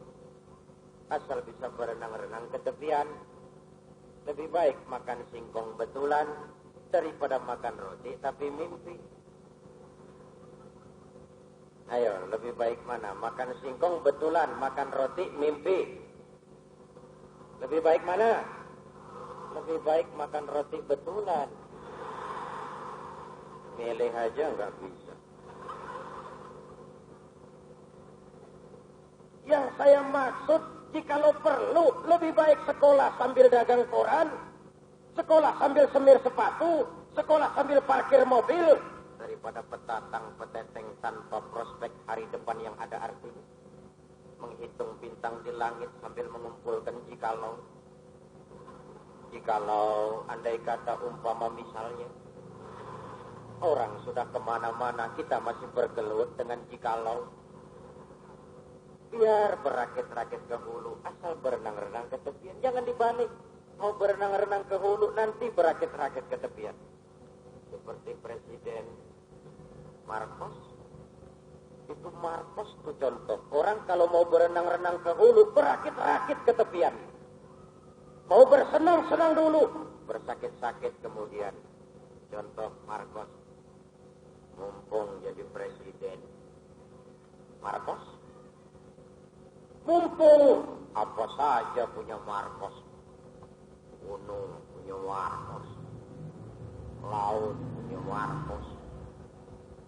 Asal bisa berenang-renang ke tepian. Lebih baik makan singkong betulan daripada makan roti tapi mimpi. Ayo, lebih baik mana? Makan singkong betulan, makan roti mimpi. Lebih baik mana? Lebih baik makan roti betulan. Milih aja nggak bisa. Yang saya maksud, jikalau perlu, lebih baik sekolah sambil dagang koran, sekolah sambil semir sepatu, sekolah sambil parkir mobil, daripada petatang peteteng tanpa prospek hari depan yang ada artinya. Menghitung bintang di langit sambil mengumpulkan jikalau. Jikalau andai kata umpama misalnya, orang sudah kemana-mana, kita masih bergelut dengan jikalau. Biar berakit-rakit ke hulu, asal berenang-renang ke tepian. Jangan dibalik. Mau berenang-renang ke hulu, nanti berakit-rakit ke tepian. Seperti Presiden Marcos. Itu Marcos tuh contoh. Orang kalau mau berenang-renang ke hulu, berakit-rakit ke tepian. Mau bersenang-senang dulu, bersakit-sakit kemudian. Contoh Marcos. Mumpung jadi presiden. Marcos. Mumpung apa saja punya Marcos. Gunung punya Marcos. Laut punya Marcos.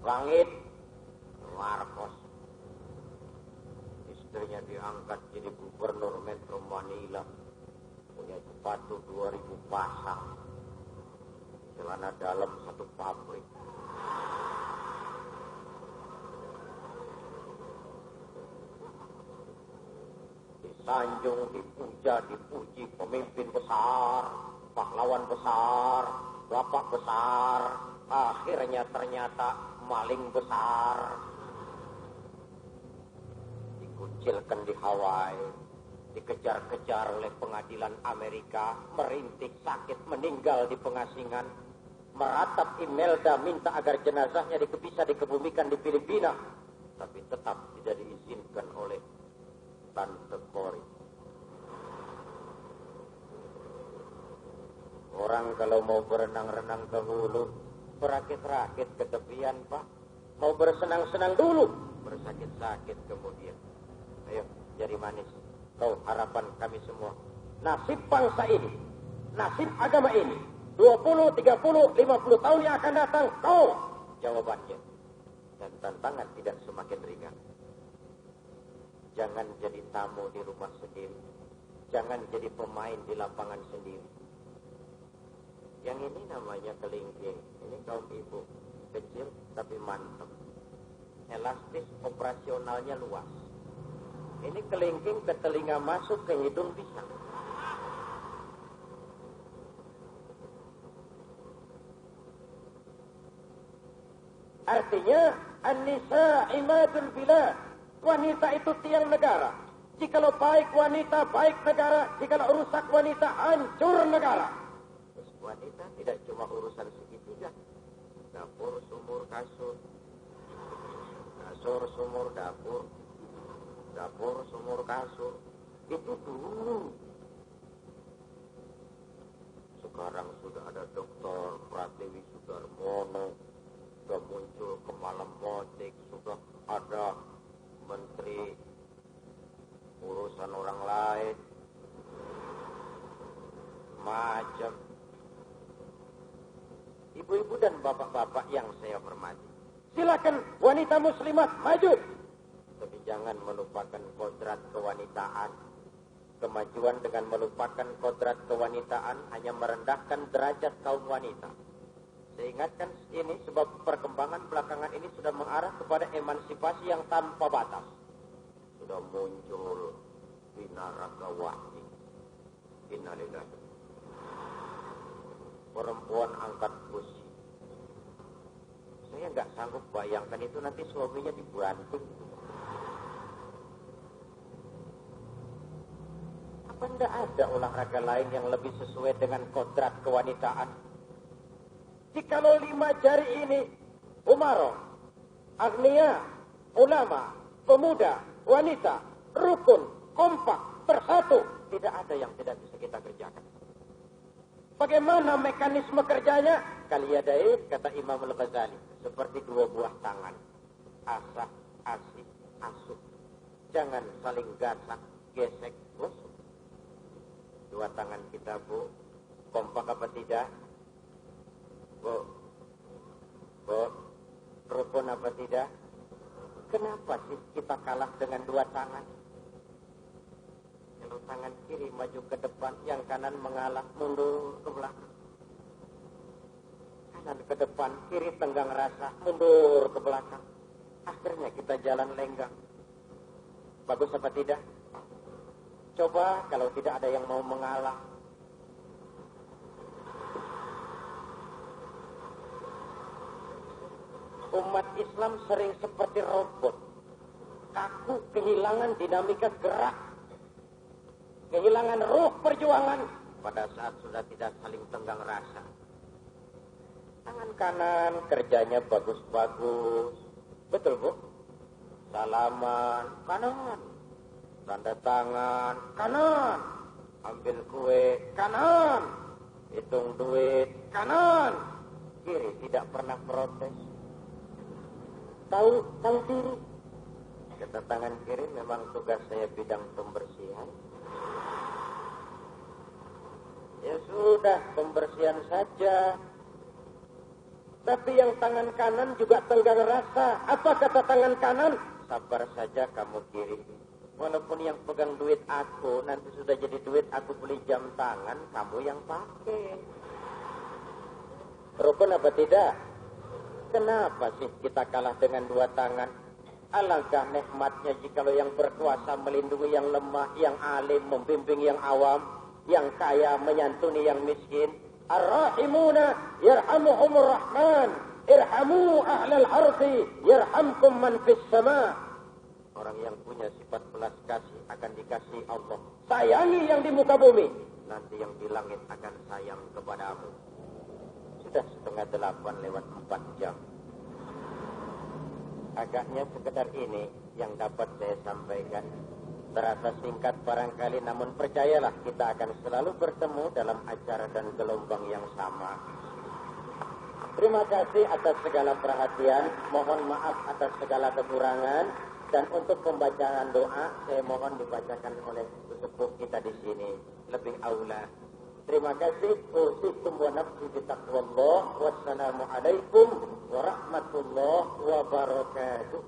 Langit Marcos. Istrinya diangkat jadi gubernur Metro Manila. Punya sepatu 2000 pasang. Celana dalam 1 pabrik. Disanjung, dipuja, dipuji pemimpin besar, pahlawan besar, bapak besar. Akhirnya ternyata maling besar. Dikucilkan di Hawaii. Dikejar-kejar oleh pengadilan Amerika, merintih sakit, meninggal di pengasingan, meratap Imelda minta agar jenazahnya bisa dikebumikan di Filipina, tapi tetap tidak diizinkan oleh Tante Cory. Orang kalau mau berenang-renang ke hulu, berakit-rakit ke tepian, Pak. Mau bersenang-senang dulu, bersakit-sakit kemudian. Ayo, jari manis. Kau harapan kami semua. Nasib bangsa ini, nasib agama ini, 20, 30, 50 tahun yang akan datang, kau jawabannya. Dan tantangan tidak semakin ringan. Jangan jadi tamu di rumah sendiri. Jangan jadi pemain di lapangan sendiri. Yang ini namanya kelingking. Ini kaum ibu. Kecil tapi mantap. Elastis, operasionalnya luas. Ini kelingking ke telinga masuk, ke hidung bisa. Artinya, an-nisa imadul bilad. Wanita itu tiang negara. Jikalau baik wanita, baik negara. Jikalau rusak wanita, hancur negara. Terus wanita tidak cuma urusan segitiga. Dapur, sumur, kasur. Kasur, sumur, dapur. Dapur, sumur, kasur. Itu dulu. Sekarang sudah ada Dr. Pratiwi Sudarmono. Sudah muncul ke Malam Motik. Sudah ada Menteri Urusan Orang Lain. Macam. Ibu-ibu dan bapak-bapak yang saya hormati. Silakan wanita muslimat maju. Tapi jangan melupakan kodrat kewanitaan. Kemajuan dengan melupakan kodrat kewanitaan hanya merendahkan derajat kaum wanita. Saya ingatkan ini sebab perkembangan belakangan ini sudah mengarah kepada emansipasi yang tanpa batas. Sudah muncul binaragawati. Innalillahi. Perempuan angkat besi. Saya nggak sanggup bayangkan itu nanti suaminya dibanting. Apa tidak ada olahraga lain yang lebih sesuai dengan kodrat kewanitaan? Jikalau 5 jari ini, umaro, agnia, ulama, pemuda, wanita, rukun, kompak, bersatu, tidak ada yang tidak bisa kita kerjakan. Bagaimana mekanisme kerjanya? Kaliyadain, kata Imam Al-Ghazali, seperti 2 buah tangan. Asah, asih, asuh. Jangan saling gasak, gesek, gosok. 2 tangan kita, Bu, kompak apa tidak? Bu, rukun apa tidak? Kenapa sih kita kalah dengan 2 tangan? Kalau tangan kiri maju ke depan, yang kanan mengalah mundur ke belakang. Kanan ke depan, kiri tenggang rasa, mundur ke belakang. Akhirnya kita jalan lenggang. Bagus apa tidak? Coba kalau tidak ada yang mau mengalah. Umat Islam sering seperti robot, kaku, kehilangan dinamika gerak, kehilangan ruh perjuangan pada saat sudah tidak saling tenggang rasa. Tangan kanan kerjanya bagus-bagus, betul Bu? Salaman kanan, tanda tangan kanan, ambil kue kanan, hitung duit kanan, kiri tidak pernah protes. Tahu diri. Kata tangan kiri, memang tugas saya bidang pembersihan. Ya sudah, pembersihan saja. Tapi yang tangan kanan juga tenggang rasa. Apa kata tangan kanan? Sabar saja kamu kiri. Walaupun yang pegang duit aku, nanti sudah jadi duit aku beli jam tangan, kamu yang pakai. Rukun apa tidak? Kenapa sih kita kalah dengan 2 tangan? Alangkah nikmatnya jikalau yang berkuasa melindungi yang lemah, yang alim membimbing yang awam, yang kaya menyantuni yang miskin. Ar-rahimuna yarhamuhumur rahman, irhamu ahlal ardi yarhamkum man fis sama. Orang yang punya sifat belas kasih akan dikasih Allah. Sayangi yang di muka bumi, nanti yang di langit akan sayang kepadamu. Sudah 7:30 lewat 4 jam. Agaknya sekedar ini yang dapat saya sampaikan. Terasa singkat barangkali, namun percayalah kita akan selalu bertemu dalam acara dan gelombang yang sama. Terima kasih atas segala perhatian. Mohon maaf atas segala kekurangan. Dan untuk pembacaan doa, saya mohon dibacakan oleh sesepuh kita di sini. Lebih aula. Terima kasih. Usikum wa nafsi bitaqwallah. Wassalamualaikum warahmatullahi wabarakatuh.